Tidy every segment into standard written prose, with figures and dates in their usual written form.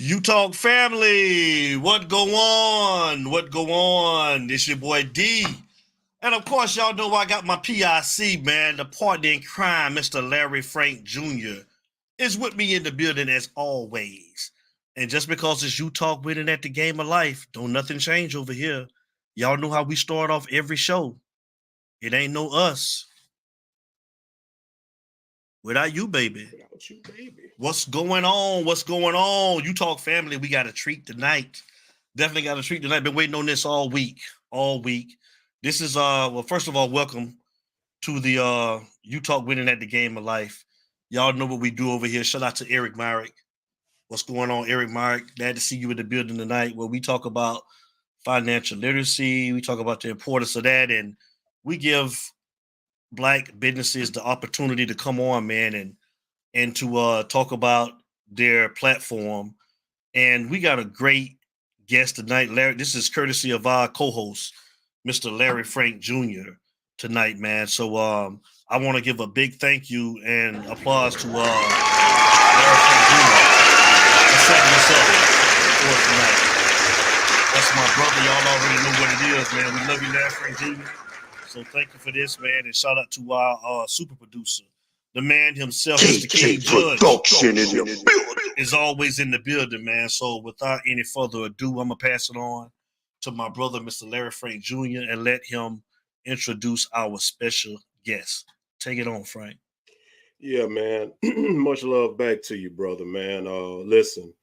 You Talk family, what go on? What go on? It's your boy D. And of course, y'all know I got my PIC, man, the partner in crime, Mr. Larry Frank Jr. is with me in the building as always. And just because it's You Talk winning at the game of life, don't nothing change over here. Y'all know how we start off every show. It ain't no us. Without you, baby. Without you, baby. What's going on? What's going on? You Talk family, we got a treat tonight. Definitely got a treat tonight. Been waiting on this all week. All week. This is well, first of all, welcome to the You Talk winning at the game of life. Y'all know what we do over here. Shout out to Eric Myrick. What's going on, Eric Myrick? Glad to see you in the building tonight where we talk about financial literacy. We talk about the importance of that, and we give Black businesses the opportunity to come on, man, and to talk about their platform. And we got a great guest tonight, Larry. This is courtesy of our co-host, Mr. Larry Frank Jr. tonight, man. So I want to give a big thank you and applause to Larry Frank Jr. for setting this up for us tonight. That's my brother. Y'all already know what it is, man. We love you, Larry Frank Jr. So thank you for this, man. And shout out to our super producer, the man himself, Mr. King Judge, is always in the building, man. So without any further ado, I'm going to pass it on to my brother, Mr. Larry Frank Jr., and let him introduce our special guest. Take it on, Frank. Yeah, man. Much love back to you, brother, man. Listen,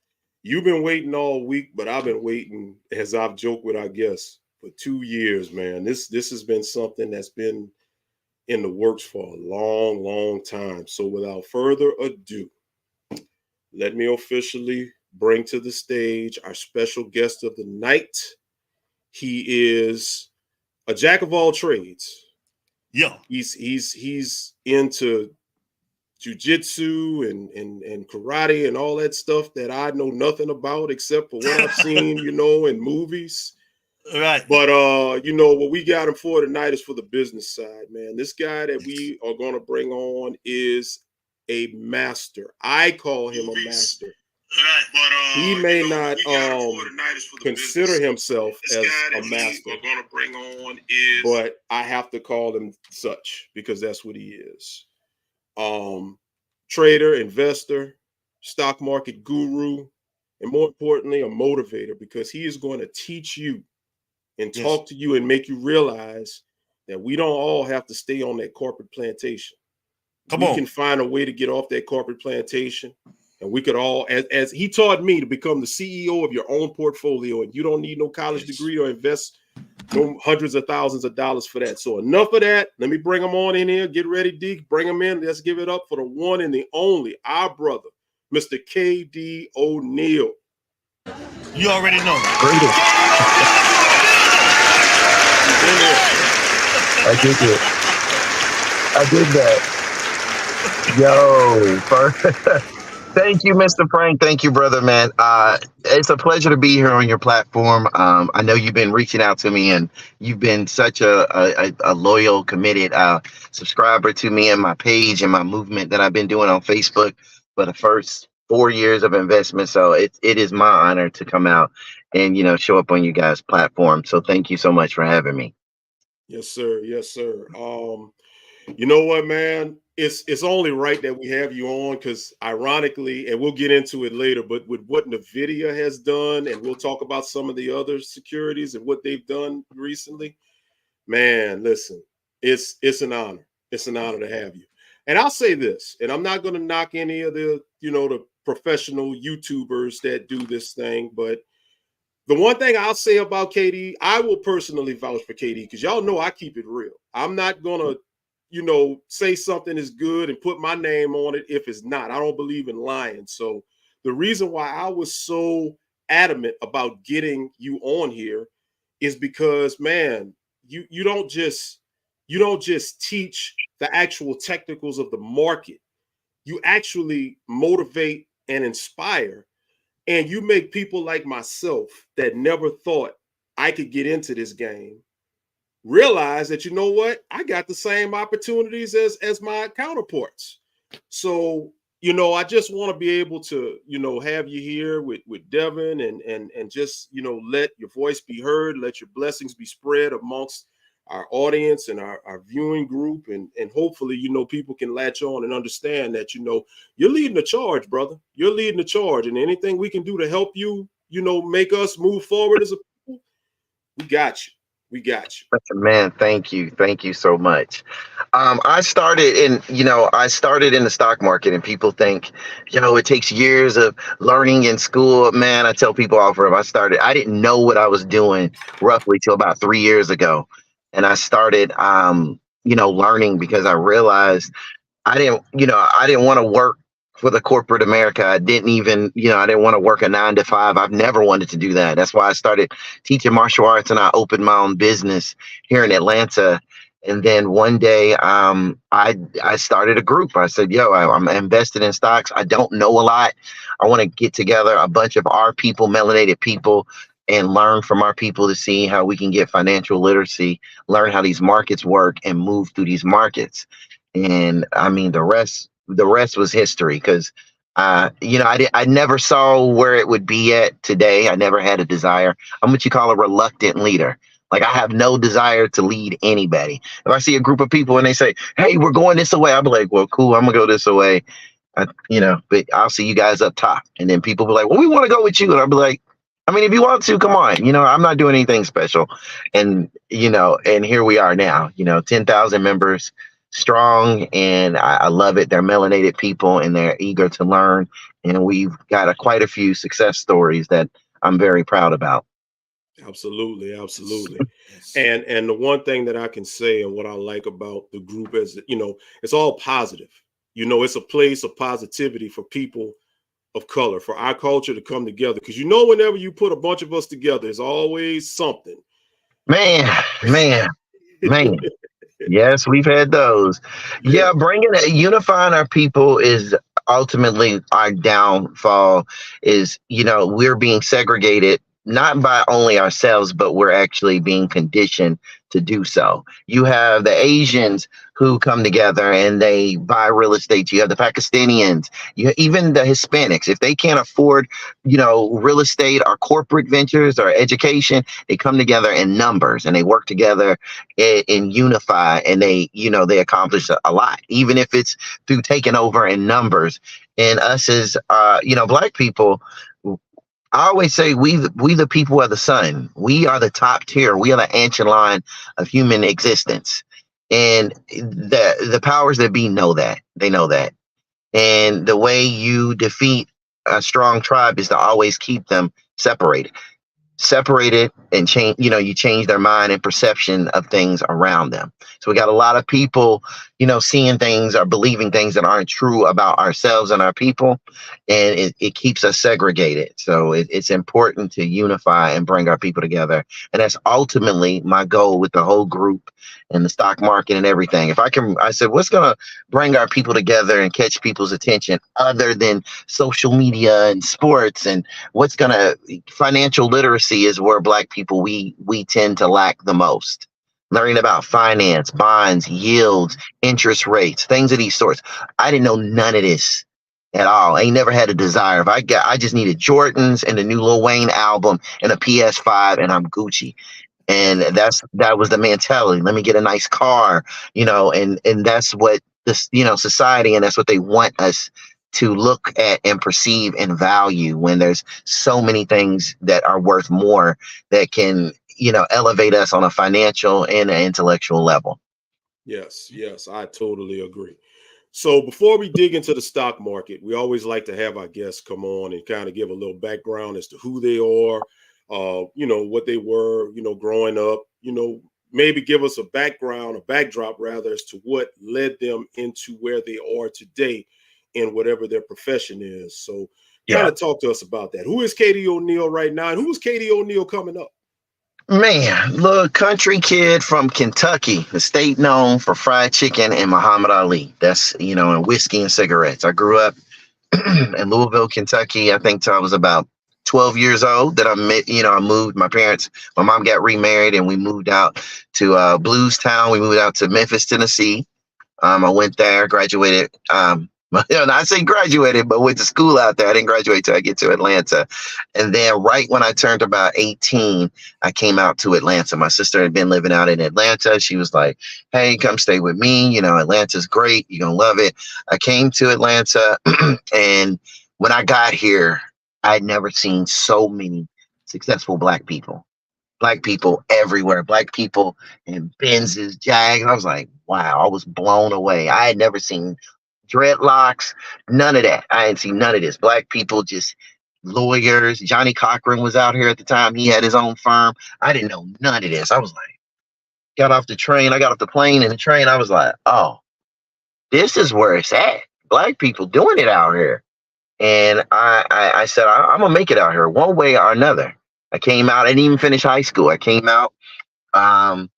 you've been waiting all week, but I've been waiting, as I've joked with our guests, for 2 years, man. This has been something that's been in the works for a long, long time. So without further ado, let me officially bring to the stage our special guest of the night. He is a jack of all trades. Yeah. He's into jujitsu and karate and all that stuff that I know nothing about except for what I've seen, in movies. Right. But what we got him for tonight is for the business side, man. This guy that we are going to bring on is a master. I call him a master. Right, but he may not consider himself as a master, but I have to call him such because that's what he is. Trader, investor, stock market guru, and more importantly, a motivator, because he is going to teach you and talk to you and make you realize that we don't all have to stay on that corporate plantation. We can find a way to get off that corporate plantation. And we could all, as he taught me, to become the CEO of your own portfolio. And you don't need no college degree or invest no hundreds of thousands of dollars for that. So enough of that. Let me bring him on in here. Get ready, D. Bring him in. Let's give it up for the one and the only, our brother, Mr. KD O'Neal. You already know. I did that. Yo, first. Thank you, Mr. Frank. Thank you, brother, man. It's a pleasure to be here on your platform. I know you've been reaching out to me, and you've been such a loyal, committed subscriber to me and my page and my movement that I've been doing on Facebook for the first 4 years of investment. So it is my honor to come out and, show up on you guys' platform. So thank you so much for having me. Yes, sir. Yes, sir. You know what, man? It's only right that we have you on because, ironically, and we'll get into it later, but with what NVIDIA has done, and we'll talk about some of the other securities and what they've done recently, man, listen, it's an honor. It's an honor to have you. And I'll say this, and I'm not going to knock any of the, the professional YouTubers that do this thing, but the one thing I'll say about KD, I will personally vouch for KD because y'all know I keep it real. I'm not going to say something is good and put my name on it if it's not. I don't believe in lying. So the reason why I was so adamant about getting you on here is because, man, you don't just teach the actual technicals of the market. You actually motivate and inspire, and you make people like myself that never thought I could get into this game realize that, I got the same opportunities as my counterparts. So I just want to be able to, have you here with Devin and just, let your voice be heard, let your blessings be spread amongst our audience and our viewing group. And hopefully, people can latch on and understand that, you're leading the charge, brother. You're leading the charge. And anything we can do to help you, make us move forward as a people, we got you. We got you. Man, thank you. Thank you so much. I started in the stock market, and people think, it takes years of learning in school. Man, I tell people all from I didn't know what I was doing roughly till about 3 years ago. And I started, learning because I realized I didn't want to work for the corporate America. I didn't even, I didn't want to work a 9 to 5. I've never wanted to do that. That's why I started teaching martial arts and I opened my own business here in Atlanta. And then one day, I started a group. I said, I'm invested in stocks. I don't know a lot. I want to get together a bunch of our people, melanated people, and learn from our people to see how we can get financial literacy, learn how these markets work and move through these markets. And I mean, the rest was history because, I never saw where it would be at today. I never had a desire. I'm what you call a reluctant leader. Like I have no desire to lead anybody. If I see a group of people and they say, "Hey, we're going this way," I'll be like, "Well, cool. I'm gonna go this way." But I'll see you guys up top, and then people be like, "Well, we want to go with you," and I'll be like, "I mean, if you want to, come on. I'm not doing anything special." And here we are now. 10,000 members strong, and I love it. They're melanated people, and they're eager to learn. And we've got quite a few success stories that I'm very proud about. Absolutely, absolutely. And the one thing that I can say and what I like about the group is that, it's all positive. It's a place of positivity for people of color, for our culture to come together. Because whenever you put a bunch of us together, it's always something. Man, man, man. Yes, we've had those. Yeah, unifying our people is ultimately our downfall. Is we're being segregated not by only ourselves, but we're actually being conditioned to do so. You have the Asians who come together and they buy real estate. You have the Pakistanians, even the Hispanics. If they can't afford, real estate or corporate ventures or education, they come together in numbers and they work together and unify, and they accomplish a lot, even if it's through taking over in numbers. And us as Black people, I always say we the people of the sun. We are the top tier. We are the ancient line of human existence. And the powers that be know that. They know that. And the way you defeat a strong tribe is to always keep them separated and change. You change their mind and perception of things around them. So we got a lot of people seeing things or believing things that aren't true about ourselves and our people, and it keeps us segregated. So it's important to unify and bring our people together, and that's ultimately my goal with the whole group and the stock market and everything. If I said, what's gonna bring our people together and catch people's attention other than social media and sports, and financial literacy is where Black people we tend to lack the most. Learning about finance, bonds, yields, interest rates, things of these sorts. I didn't know none of this at all. I ain't never had a desire. I just needed Jordans and the new Lil Wayne album and a PS5 and I'm Gucci. And that was the mentality. Let me get a nice car, and that's what this, society, and that's what they want us to look at and perceive and value, when there's so many things that are worth more that can elevate us on a financial and an intellectual level. Yes, I totally agree. So before we dig into the stock market, we always like to have our guests come on and kind of give a little background as to who they are, what they were, growing up, maybe give us a backdrop rather, as to what led them into where they are today in whatever their profession is. So kind of talk to us about that. Who is Katie O'Neal right now, and who is Katie O'Neal coming up? Man, little country kid from Kentucky, the state known for fried chicken and Muhammad Ali. That's, and whiskey and cigarettes. I grew up in Louisville, Kentucky, I think till I was about 12 years old. That I moved. My mom got remarried and we moved out to Blues Town. We moved out to Memphis, Tennessee. I went there, graduated I say graduated, but went to school out there. I didn't graduate till I get to Atlanta. And then right when I turned about 18, I came out to Atlanta. My sister had been living out in Atlanta. She was like, hey, come stay with me. You know, Atlanta's great. You're going to love it. I came to Atlanta and when I got here, I'd never seen so many successful black people everywhere, black people in Benz's, Jags. I was like, wow, I was blown away. I had never seen dreadlocks, none of that. I didn't see none of this. Black people, just lawyers. Johnny Cochran was out here at the time. He had his own firm. I didn't know none of this. I was like, got off the train. I got off the plane and the train. I was like, oh, this is where it's at. Black people doing it out here. And I said, I'm going to make it out here one way or another. I came out. I didn't even finish high school. I came out. I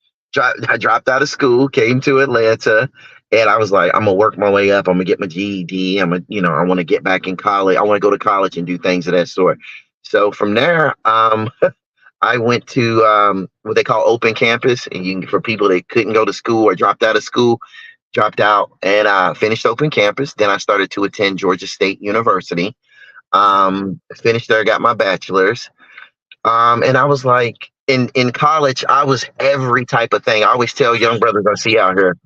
dropped out of school, came to Atlanta, and I was like, I'm gonna work my way up. I'm gonna get my GED. I want to get back in college. I want to go to college and do things of that sort. So from there, I went to what they call open campus, and for people that couldn't go to school or dropped out of school, dropped out and finished open campus. Then I started to attend Georgia State University. Finished there, got my bachelor's. And I was like, in college, I was every type of thing. I always tell young brothers I see out here,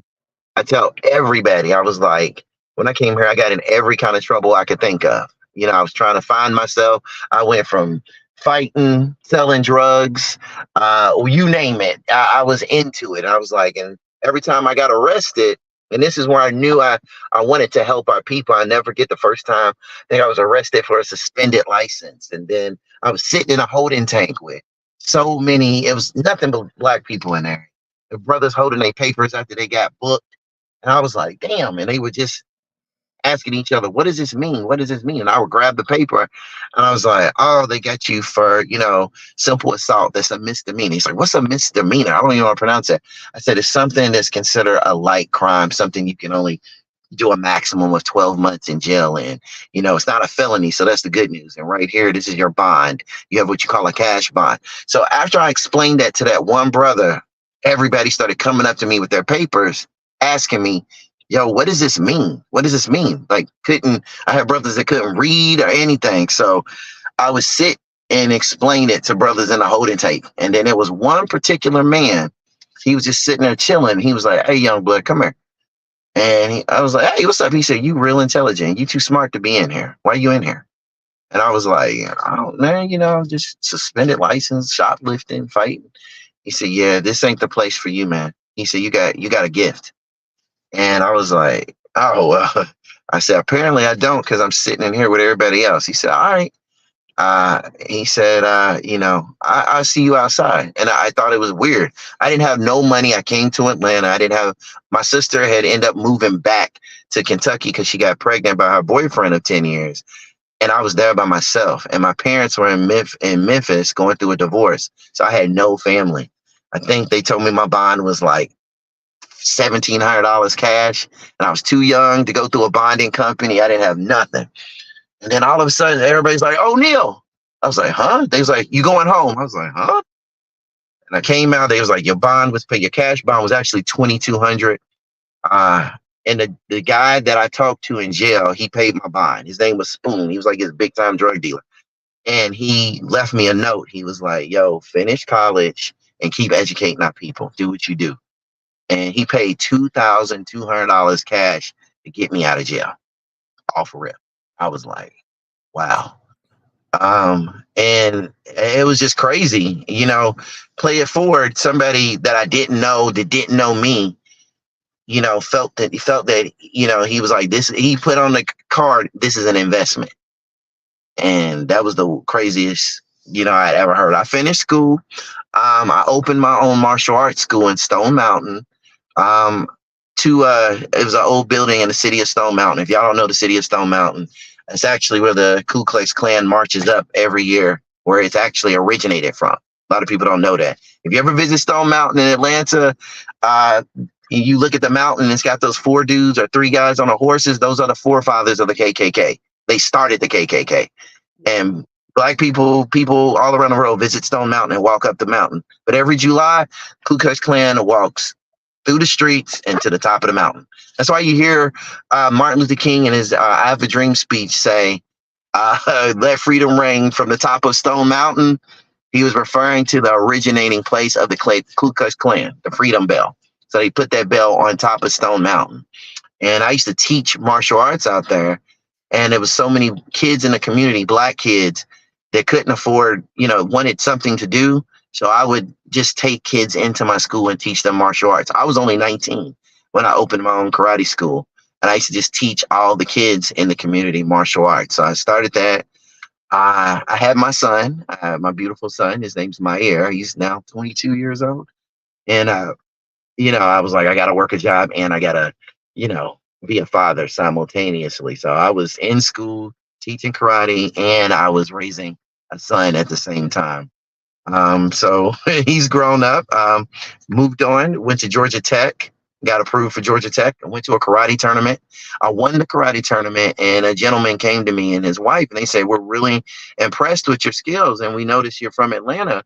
I tell everybody, I was like, when I came here, I got in every kind of trouble I could think of. You know, I was trying to find myself. I went from fighting, selling drugs, you name it. I was into it. I was like, and every time I got arrested, and this is where I knew I wanted to help our people. I never forget the first time I think I was arrested for a suspended license. And then I was sitting in a holding tank with so many, it was nothing but black people in there. The brothers holding their papers after they got booked. And I was like, damn. And they were just asking each other, what does this mean? What does this mean? And I would grab the paper and I was like, oh, they got you for, simple assault. That's a misdemeanor. He's like, what's a misdemeanor? I don't even know how to pronounce it. I said, it's something that's considered a light crime, something you can only do a maximum of 12 months in jail in. It's not a felony. So that's the good news. And right here, this is your bond. You have what you call a cash bond. So after I explained that to that one brother, everybody started coming up to me with their papers, asking me, yo, what does this mean? What does this mean? Like, I had brothers that couldn't read or anything. So I would sit and explain it to brothers in the holding tank. And then there was one particular man, he was just sitting there chilling. He was like, hey, young blood, come here. And I was like, hey, what's up? He said, you real intelligent. You too smart to be in here. Why are you in here? And I was like, I don't know, just suspended license, shoplifting, fighting. He said, yeah, this ain't the place for you, man. He said, you got a gift. And I was like, oh, well, I said, apparently I don't, because I'm sitting in here with everybody else. He said, all right. He said, I'll see you outside. And I thought it was weird. I didn't have no money. I came to Atlanta. My sister had ended up moving back to Kentucky because she got pregnant by her boyfriend of 10 years. And I was there by myself. And my parents were in Memphis going through a divorce. So I had no family. I think they told me my bond was like $1,700 cash. And I was too young to go through a bonding company. I didn't have nothing. And then all of a sudden, everybody's like, oh, Neil. I was like, huh? They was like, you going home? I was like, huh? And I came out. They was like, your cash bond was actually $2,200. And the guy that I talked to in jail, he paid my bond. His name was Spoon. He was like his big time drug dealer. And he left me a note. He was like, yo, finish college and keep educating our people. Do what you do. And he paid $2,200 cash to get me out of jail. Off rip. I was like, wow. And it was just crazy, play it forward. Somebody that I didn't know, that didn't know me, felt that he was like this. He put on the card, this is an investment. And that was the craziest, I'd ever heard. I finished school. I opened my own martial arts school in Stone Mountain. It was an old building in the city of Stone Mountain. If y'all don't know the city of Stone Mountain, it's actually where the Ku Klux Klan marches up every year, where it's actually originated from. A lot of people don't know that. If you ever visit Stone Mountain in Atlanta, you look at the mountain, it's got those 4 dudes or 3 guys on the horses. Those are the forefathers of the KKK. They started the KKK. And black people all around the world visit Stone Mountain and walk up the mountain. But every July, Ku Klux Klan walks through the streets and to the top of the mountain. That's why you hear Martin Luther King in his I Have a Dream speech say, let freedom ring from the top of Stone Mountain. He was referring to the originating place of the Ku Klux Klan, the Freedom Bell. So he put that bell on top of Stone Mountain. And I used to teach martial arts out there. And there was so many kids in the community, black kids, that couldn't afford, wanted something to do. So I would just take kids into my school and teach them martial arts. I was only 19 when I opened my own karate school. And I used to just teach all the kids in the community martial arts. So I started that. I had my son, my beautiful son. His name's Mayer. He's now 22 years old. And, I was like, I got to work a job and I got to, be a father simultaneously. So I was in school teaching karate and I was raising a son at the same time. So he's grown up, moved on, went to Georgia Tech, got approved for Georgia Tech. I went to a karate tournament. I won the karate tournament and a gentleman came to me and his wife and they said, we're really impressed with your skills. And we noticed you're from Atlanta.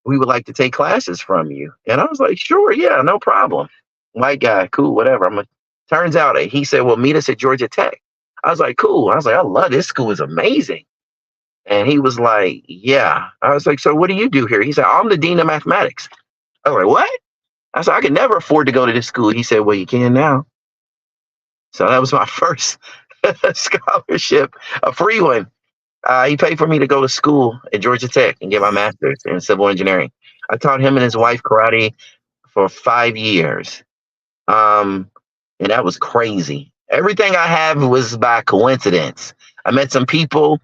We would like to take classes from you. And I was like, sure. Yeah, no problem. White guy. Cool. Whatever. Turns out he said, well, meet us at Georgia Tech. I was like, cool. I was like, I love this school. It's amazing. And he was like, yeah. I was like, so what do you do here? He said, I'm the dean of mathematics. I was like, what? I said, I could never afford to go to this school. He said, well, you can now. So that was my first scholarship, a free one. He paid for me to go to school at Georgia Tech and get my master's in civil engineering. I taught him and his wife karate for 5 years. And that was crazy. Everything I have was by coincidence. I met some people.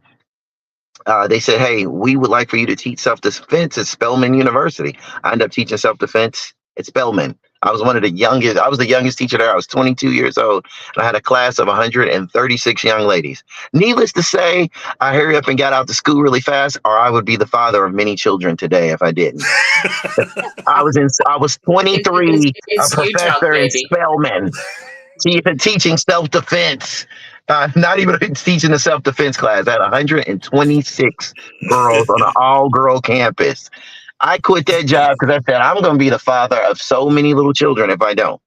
They said, hey, we would like for you to teach self-defense at Spelman University. I ended up teaching self-defense at Spelman. I was the youngest teacher there. I was 22 years old. And I had a class of 136 young ladies. Needless to say, I hurried up and got out to school really fast, or I would be the father of many children today if I didn't. I was 23, a professor in Spelman, teaching self-defense. Not even teaching a self-defense class. I had 126 girls on an all-girl campus. I quit that job because I said, I'm going to be the father of so many little children if I don't.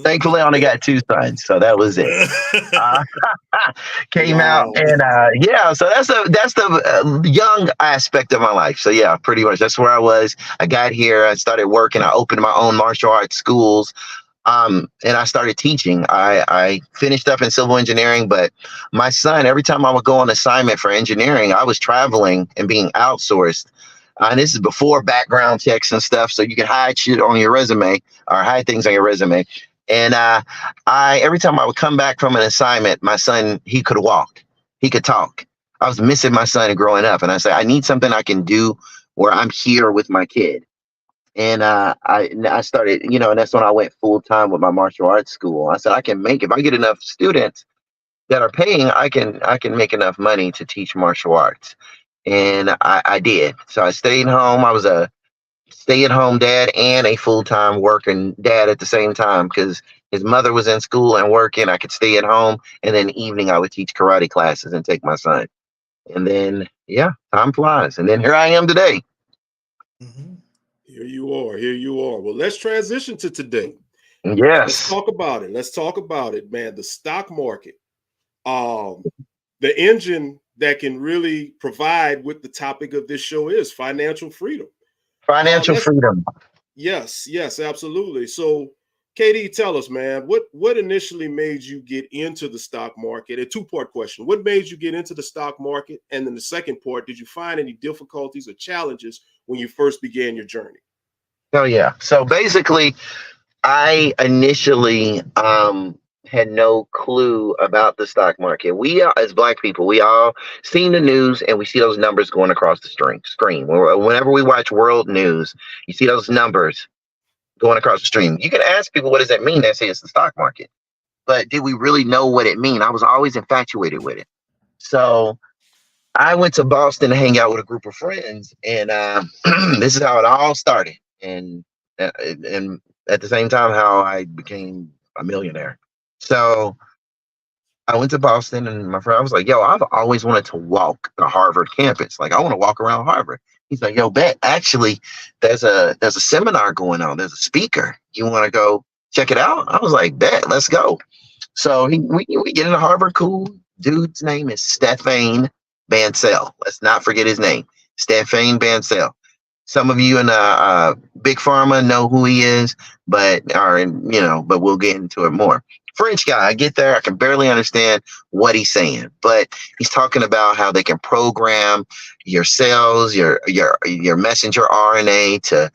Thankfully, I only got 2 sons, so that was it. Came out and so that's the young aspect of my life. So yeah, pretty much that's where I was. I got here, I started working, I opened my own martial arts schools, and I started teaching. I finished up in civil engineering, but my son, every time I would go on assignment for engineering, I was traveling and being outsourced. And this is before background checks and stuff, so you can hide shit on your resume or hide things on your resume. And every time I would come back from an assignment, my son, he could walk, he could talk. I was missing my son growing up, and I said, I need something I can do where I'm here with my kid. And I started, and that's when I went full time with my martial arts school. I said, if I get enough students that are paying, I can make enough money to teach martial arts. And I did. So I stayed home. I was a stay-at-home dad and a full-time working dad at the same time because his mother was in school and working. I could stay at home, and then evening I would teach karate classes and take my son. And then, yeah, time flies. And then here I am today. Mm-hmm. Here you are. Well, let's transition to today. Yes. Let's talk about it, man. The stock market, the engine that can really provide what the topic of this show is: financial freedom. Financial freedom. Yes, absolutely. So, KD, tell us, man, what initially made you get into the stock market? A 2-part question. What made you get into the stock market? And then the second part, did you find any difficulties or challenges when you first began your journey? Oh, yeah. So basically, I initially had no clue about the stock market. We, as Black people, we all seen the news and we see those numbers going across the screen. Whenever we watch world news, you see those numbers going across the stream. You can ask people, what does that mean? They say it's the stock market. But did we really know what it mean? I was always infatuated with it. So I went to Boston to hang out with a group of friends, and this is how it all started. And at the same time, how I became a millionaire. So I went to Boston, and my friend, I was like, yo, I've always wanted to walk the Harvard campus. Like, I want to walk around Harvard. He's like, yo, bet, actually, there's a seminar going on. There's a speaker. You want to go check it out. I was like, bet, let's go. So we get into Harvard. Cool. Dude's name is Stefan Bancel. Let's not forget his name, Stefan Bancel. Some of you in big pharma know who he is, but we'll get into it more. French guy, I get there, I can barely understand what he's saying, but he's talking about how they can program your cells, your messenger RNA to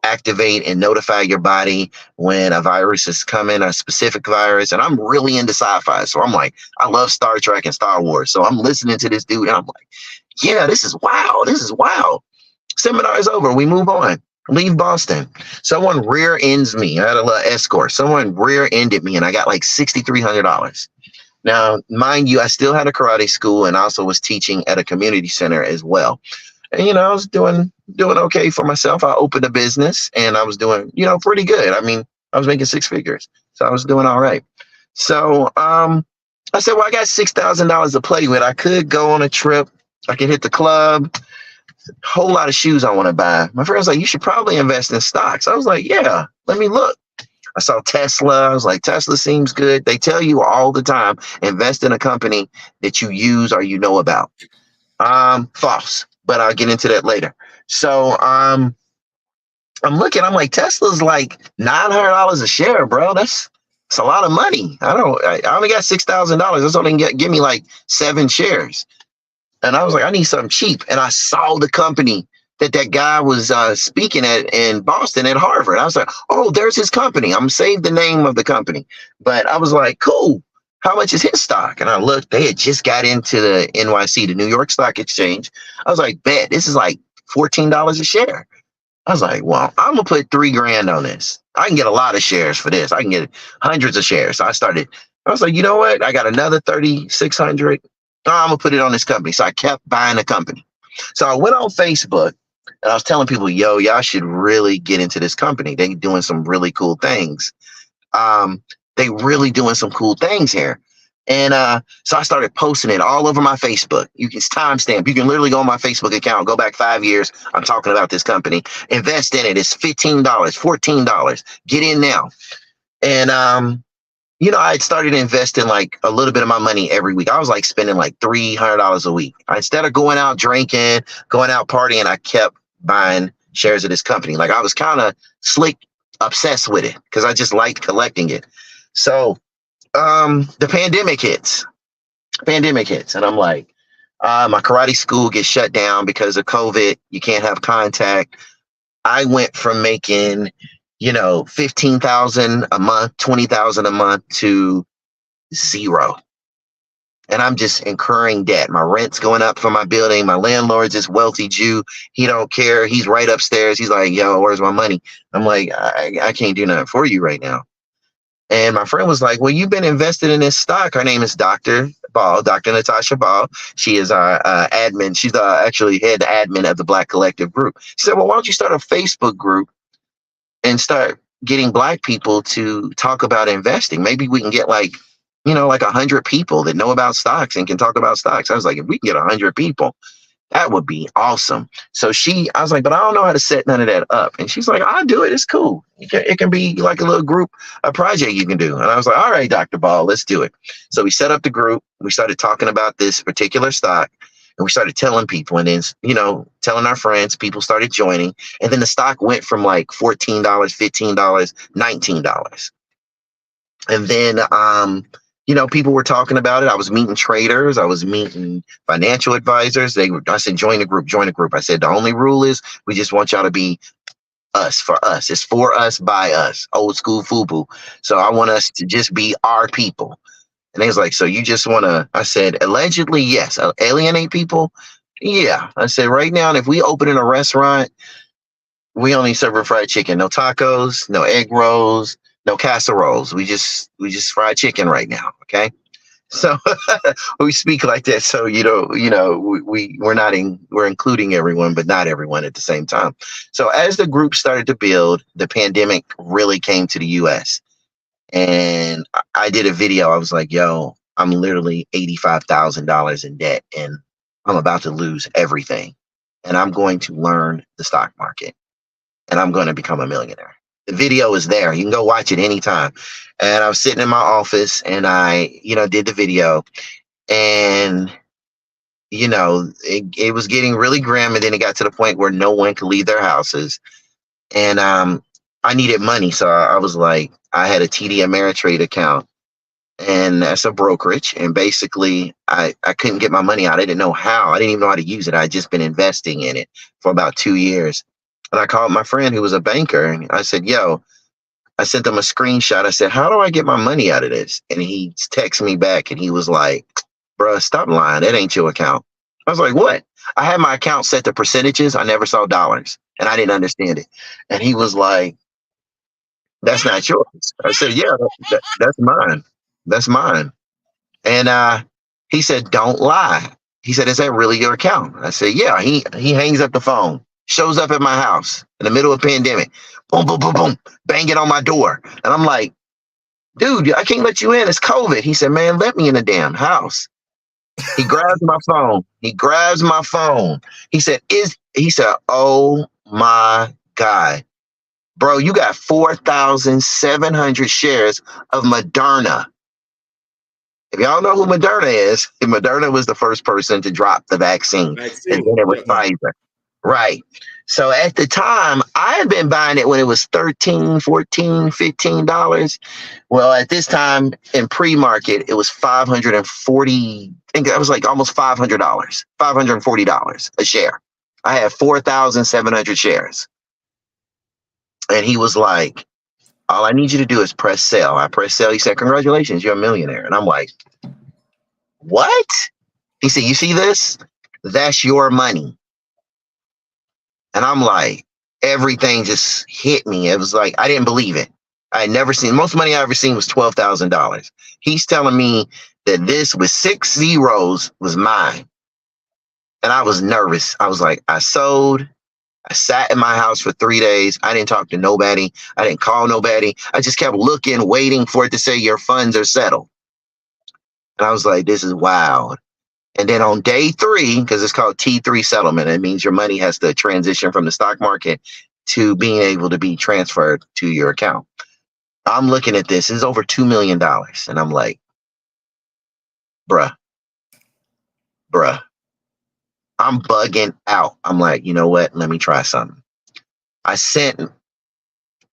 activate and notify your body when a virus is coming, a specific virus. And I'm really into sci-fi, so I'm like, I love Star Trek and Star Wars, so I'm listening to this dude, and I'm like, yeah, this is wow. Seminar is over. We move on. Leave Boston. Someone rear ends me. I had a little escort. Someone rear ended me, and I got like $6,300. Now, mind you, I still had a karate school and also was teaching at a community center as well. And I was doing okay for myself. I opened a business, and I was doing pretty good. I mean, I was making six figures, so I was doing all right. So I said, well, I got $6,000 to play with. I could go on a trip. I could hit the club. Whole lot of shoes I want to buy. My friend was like, you should probably invest in stocks. I was like, yeah, let me look. I saw Tesla. I was like, Tesla seems good. They tell you all the time, invest in a company that you use or you know about. False, but I'll get into that later. So I'm looking, I'm like, Tesla's like $900 a share, bro. That's a lot of money. I only got $6,000. That's only give me like 7 shares. And I was like, I need something cheap. And I saw the company that guy was speaking at in Boston at Harvard. I was like, oh, there's his company. I'm save the name of the company. But I was like, cool. How much is his stock? And I looked, they had just got into the NYC, the New York Stock Exchange. I was like, bet, this is like $14 a share. I was like, well, I'm going to put $3,000 on this. I can get a lot of shares for this. I can get hundreds of shares. So I was like, you know what? I got another 3,600. I'm going to put it on this company. So I kept buying the company. So I went on Facebook and I was telling people, yo, y'all should really get into this company. They doing some really cool things. They really doing some cool things here. And so I started posting it all over my Facebook. You can timestamp. You can literally go on my Facebook account, go back 5 years. I'm talking about this company. Invest in it. It's $15, $14. Get in now. And I had started investing like a little bit of my money every week. I was like spending like $300 a week. Instead of going out drinking, going out partying, I kept buying shares of this company. Like I was kind of slick, obsessed with it because I just liked collecting it. So the pandemic hits, and I'm like, my karate school gets shut down because of COVID. You can't have contact. I went from making $15,000 a month, $20,000 a month to zero. And I'm just incurring debt. My rent's going up for my building. My landlord's this wealthy Jew. He don't care. He's right upstairs. He's like, yo, where's my money? I'm like, I can't do nothing for you right now. And my friend was like, well, you've been invested in this stock. Her name is Dr. Ball, Dr. Natasha Ball. She is our admin. She's actually head admin of the Black Collective group. She said, well, why don't you start a Facebook group and start getting Black people to talk about investing? Maybe we can get like 100 people that know about stocks and can talk about stocks. I was like, if we can get 100 people, that would be awesome. So I was like, but I don't know how to set none of that up. And she's like, I'll do it. It's cool. It can be like a little group, a project you can do. And I was like, all right, Dr. Ball, let's do it. So we set up the group. We started talking about this particular stock. And we started telling people, and then, telling our friends. People started joining. And then the stock went from like $14, $15, $19. And then, people were talking about it. I was meeting traders. I was meeting financial advisors. I said, join the group. I said, the only rule is we just want y'all to be us, for us. It's for us, by us. Old school FUBU. So I want us to just be our people. And they was like, so you just want to, I said, allegedly, yes. Alienate people? Yeah. I said, right now, if we open in a restaurant, we only serve fried chicken. No tacos, no egg rolls, no casseroles. We just fried chicken right now. Okay. So we speak like that. So, we're including everyone, but not everyone at the same time. So as the group started to build, the pandemic really came to the US. And I did a video. I was like, yo, I'm literally $85,000 in debt and I'm about to lose everything. And I'm going to learn the stock market and I'm going to become a millionaire. The video is there. You can go watch it anytime. And I was sitting in my office and I, did the video, and it was getting really grim, and then it got to the point where no one could leave their houses. And I needed money. So I was like, I had a TD Ameritrade account, and that's a brokerage. And basically I couldn't get my money out. I didn't know how. I didn't even know how to use it. I had just been investing in it for about 2 years. And I called my friend who was a banker, and I said, yo, I sent him a screenshot. I said, how do I get my money out of this? And he texted me back and he was like, bruh, stop lying. That ain't your account. I was like, what? I had my account set to percentages. I never saw dollars, and I didn't understand it. And he was like, that's not yours. I said, yeah, that's mine. That's mine. And he said, don't lie. He said, is that really your account? I said, yeah. He hangs up the phone, shows up at my house in the middle of a pandemic. Boom, boom, boom, boom, banging on my door. And I'm like, dude, I can't let you in. It's COVID. He said, man, let me in the damn house. He grabs my phone. He said, oh my God, bro, you got 4,700 shares of Moderna. If y'all know who Moderna is, Moderna was the first person to drop the vaccine. And then it was Pfizer. Right. So at the time, I had been buying it when it was $13, $14, $15. Well, at this time in pre-market, it was $540. I think that was like almost $500, $540 a share. I had 4,700 shares. And he was like, all I need you to do is press sell. I press sell. He said, congratulations, you're a millionaire. And I'm like, what? He said, you see this? That's your money. And I'm like, everything just hit me. It was like, I didn't believe it. I had never seen, most money I ever seen was $12,000. He's telling me that this with 6 zeros was mine. And I was nervous. I was like, I sold. I sat in my house for 3 days. I didn't talk to nobody. I didn't call nobody. I just kept looking, waiting for it to say your funds are settled. And I was like, this is wild. And then on day 3, because it's called T3 settlement, it means your money has to transition from the stock market to being able to be transferred to your account. I'm looking at this. It's over $2 million. And I'm like, bruh. I'm bugging out. I'm like, you know what? Let me try something. I sent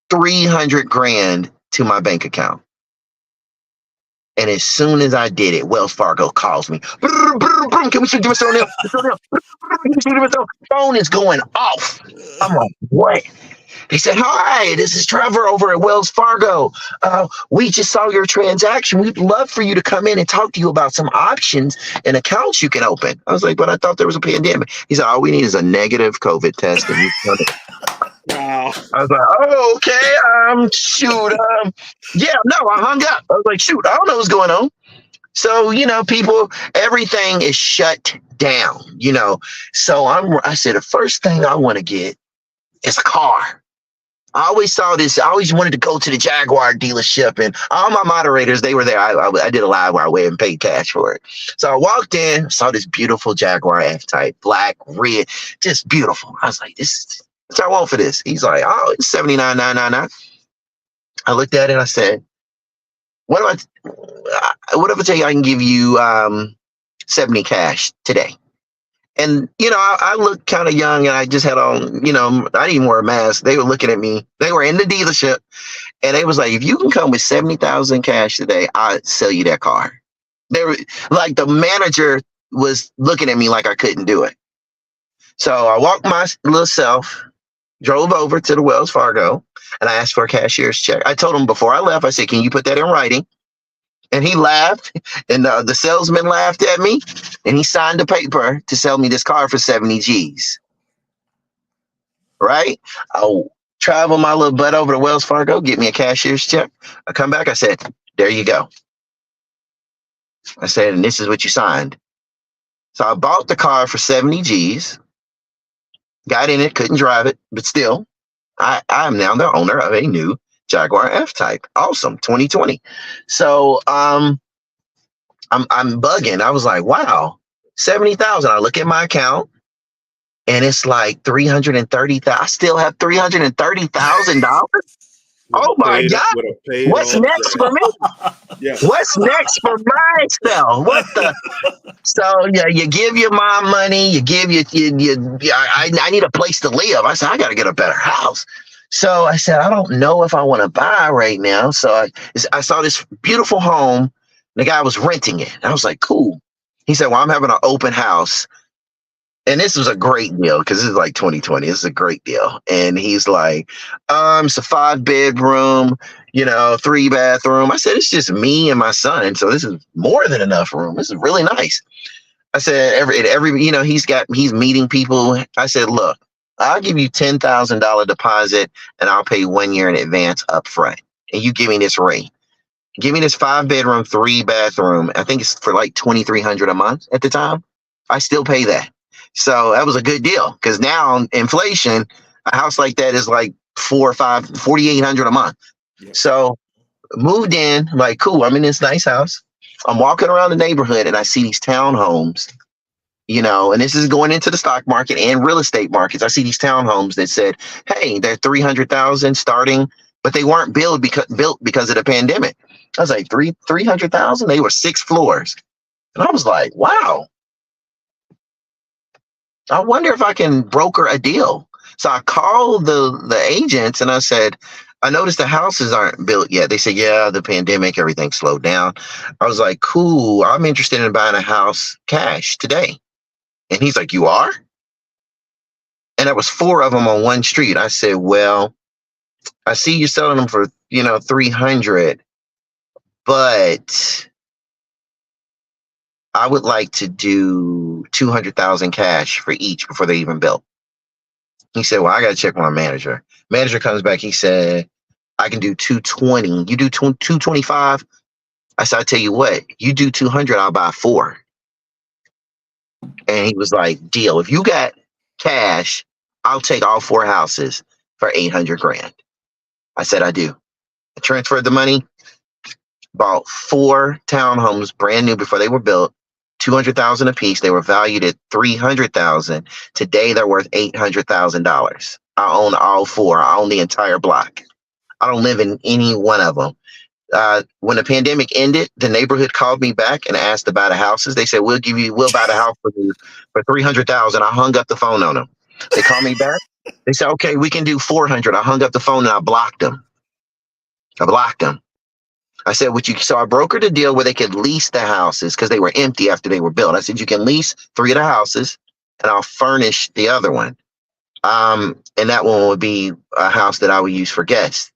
300 grand to my bank account. And as soon as I did it, Wells Fargo calls me. Can we shoot this on there? Phone is going off. I'm like, what? They said, hi, this is Trevor over at Wells Fargo. We just saw your transaction. We'd love for you to come in and talk to you about some options and accounts you can open. I was like, but I thought there was a pandemic. He said, all we need is a negative COVID test. And wow. I was like, oh, okay. Shoot. Yeah, no, I hung up. I was like, shoot, I don't know what's going on. So, people, everything is shut down, So I said, the first thing I want to get is a car. I always saw this. I always wanted to go to the Jaguar dealership, and all my moderators, they were there. I did a live where I went and paid cash for it. So I walked in, saw this beautiful Jaguar F-Type, black, red, just beautiful. I was like, this is what I want for this. He's like, oh, it's $79,999. I looked at it. I said, what if I tell you I can give you 70 cash today? And, I looked kind of young, and I just had on, I didn't even wear a mask. They were looking at me. They were in the dealership, and they was like, if you can come with 70,000 cash today, I'll sell you that car. They were like, the manager was looking at me like I couldn't do it. So I walked my little self, drove over to the Wells Fargo, and I asked for a cashier's check. I told him before I left, I said, can you put that in writing? And he laughed, and the salesman laughed at me, and he signed the paper to sell me this car for 70 G's. Right? I'll travel my little butt over to Wells Fargo, get me a cashier's check. I come back, I said, there you go. I said, and this is what you signed. So I bought the car for 70 G's, got in it, couldn't drive it, but still, I am now the owner of a new Jaguar F-Type. Awesome. 2020. So I'm bugging. I was like, wow, 70,000. I look at my account and it's like 330,000. I still have $330,000. Oh my God. with a paid What's off next for job. me? Yes. What's next for myself? What the? So yeah, you give your mom money. You give I need a place to live. I said I got to get a better house. So I said I don't know if I want to buy right now. So I saw this beautiful home. The guy was renting it. I was like, cool. He said, well, I'm having an open house. And this was a great deal because this is like 2020. This is a great deal. And he's like, it's a 5-bedroom, 3-bathroom. I said, it's just me and my son. So this is more than enough room. This is really nice. I said, he's meeting people. I said, look, I'll give you $10,000 deposit and I'll pay 1 year in advance up front. And you give me this rate. Give me this 5-bedroom, 3-bathroom. I think it's for like $2,300 a month at the time. I still pay that. So that was a good deal because now inflation, a house like that is like $4,800 a month. Yeah. So moved in, like, cool. I'm in this nice house. I'm walking around the neighborhood and I see these townhomes, and this is going into the stock market and real estate markets. I see these townhomes that said, hey, they're 300,000 starting, but they weren't built because of the pandemic. I was like, 300,000? They were 6 floors. And I was like, wow. I wonder if I can broker a deal. So I called the agents and I said, I noticed the houses aren't built yet. They said, yeah, the pandemic, everything slowed down. I was like, cool. I'm interested in buying a house cash today. And he's like, you are? And there was 4 of them on one street. I said, well, I see you selling them for, 300, but I would like to do 200,000 cash for each before they even built. He said, well, I got to check with my manager. Manager comes back. He said, I can do 220. You do 225. I said, I tell you what, you do 200, I'll buy 4. And he was like, deal. If you got cash, I'll take all 4 houses for 800 grand. I said, I do. I transferred the money, bought 4 townhomes brand new before they were built. 200,000 a piece. They were valued at 300,000. Today they're worth $800,000. I own all 4. I own the entire block. I don't live in any one of them. When the pandemic ended, the neighborhood called me back and asked to buy the houses. They said, we'll buy the house for you for 300,000. I hung up the phone on them. They called me back. They said, okay, we can do 400. I hung up the phone and I blocked them. I said, so I brokered a deal where they could lease the houses because they were empty after they were built. I said, you can lease 3 of the houses and I'll furnish the other one. And that one would be a house that I would use for guests.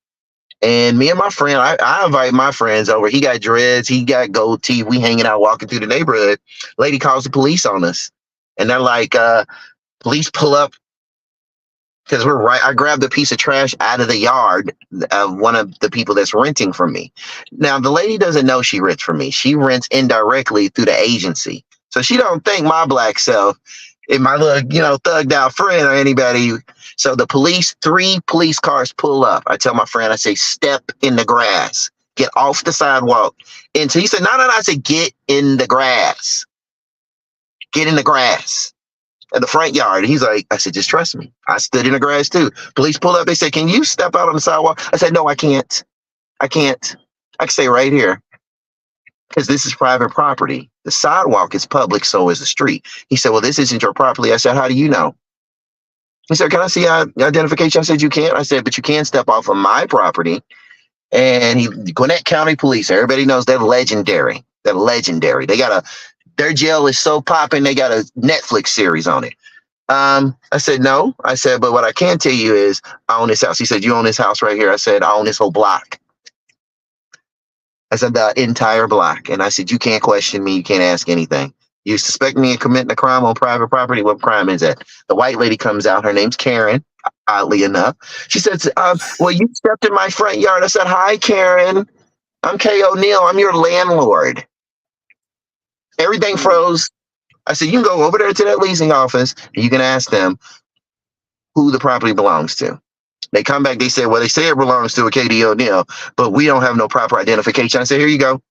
And me and my friend, I invite my friends over. He got dreads, he got gold teeth. We hanging out, walking through the neighborhood. Lady calls the police on us. And they're like, police pull up. Because I grabbed a piece of trash out of the yard of one of the people that's renting from me. Now, the lady doesn't know she rents from me. She rents indirectly through the agency. So she don't think my black self is my little, thugged out friend or anybody. So the 3 police cars pull up. I tell my friend, I say, step in the grass, get off the sidewalk. And so he said, no. I said, get in the grass. Get in the grass. In the front yard. He's like, I said, just trust me. I stood in the grass too. Police pulled up. They said, can you step out on the sidewalk? I said, no, I can't. I can stay right here because this is private property. The sidewalk is public, so is the street. He said, well, this isn't your property. I said, how do you know? He said, can I see identification? I said, you can't. I said, but you can step off of my property. And Gwinnett County Police, everybody knows they're legendary. They're legendary. Their jail is so popping, they got a Netflix series on it. I said, no. I said, but what I can tell you is I own this house. He said, you own this house right here? I said, I own this whole block. I said, the entire block. And I said, you can't question me. You can't ask anything. You suspect me of committing a crime on private property? What crime is that? The white lady comes out. Her name's Karen, oddly enough. She says, well, you stepped in my front yard. I said, hi, Karen. I'm Kay O'Neill. I'm your landlord. Everything froze. I said, you can go over there to that leasing office and you can ask them who the property belongs to. They come back, they say, well, they say it belongs to a KD O'Neill, but we don't have no proper identification. I said, here you go.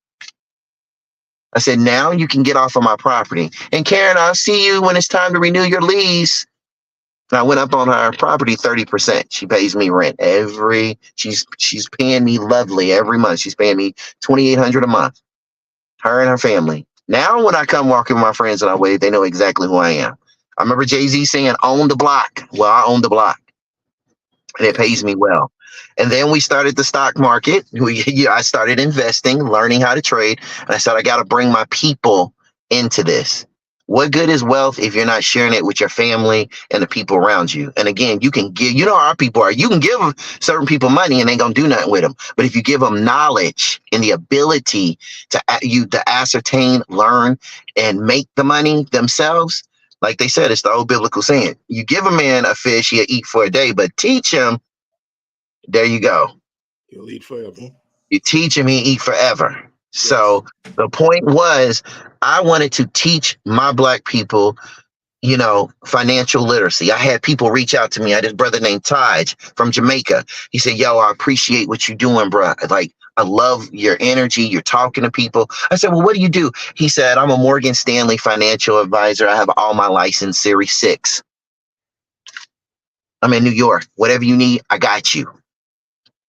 I said, now you can get off of my property. And Karen, I'll see you when it's time to renew your lease. I went up on her property 30%. She pays me rent she's paying me lovely every month. She's paying me $2,800 a month. Her and her family. Now when I come walking with my friends and I wave, they know exactly who I am. I remember Jay-Z saying, own the block. Well, I own the block. And it pays me well. And then we started the stock market. I started investing, learning how to trade. And I said, I got to bring my people into this. What good is wealth if you're not sharing it with your family and the people around you? And again, you can give, how our people are. You can give certain people money and they ain't going to do nothing with them. But if you give them knowledge and the ability to ascertain, learn, and make the money themselves, like they said, it's the old biblical saying, you give a man a fish, he'll eat for a day, but teach him, there you go. He'll eat forever. You teach him, he eat forever. Yes. So the point was, I wanted to teach my Black people, financial literacy. I had people reach out to me. I had this brother named Taj from Jamaica. He said, yo, I appreciate what you're doing, bro. Like, I love your energy. You're talking to people. I said, well, what do you do? He said, I'm a Morgan Stanley financial advisor. I have all my license, Series 6. I'm in New York. Whatever you need, I got you.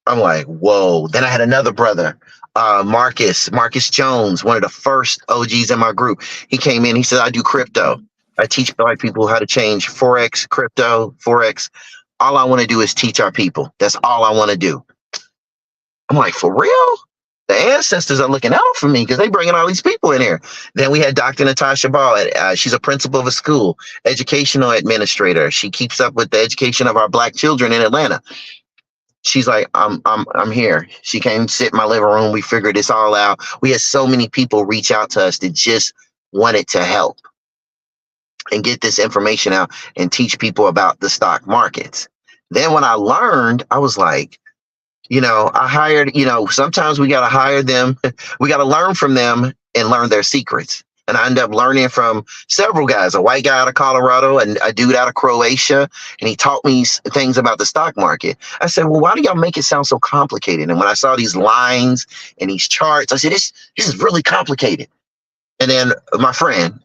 I'm like, whoa. Then I had another brother, Marcus Jones, one of the first OGs in my group. He came in, he said, I do crypto. I teach Black people how to change Forex, crypto, Forex. All I want to do is teach our people. That's all I want to do. I'm like, for real? The ancestors are looking out for me because they bringing all these people in here. Then we had Dr. Natasha Ball. She's a principal of a school, educational administrator. She keeps up with the education of our Black children in Atlanta. She's like, I'm here. She came sit in my living room. We figured this all out. We had so many people reach out to us that just wanted to help and get this information out and teach people about the stock markets. Then when I learned, I was like, I hired, sometimes we got to hire them. We got to learn from them and learn their secrets. And I ended up learning from several guys, a white guy out of Colorado and a dude out of Croatia. And he taught me things about the stock market. I said, well, why do y'all make it sound so complicated? And when I saw these lines and these charts, I said, this is really complicated. And then my friend,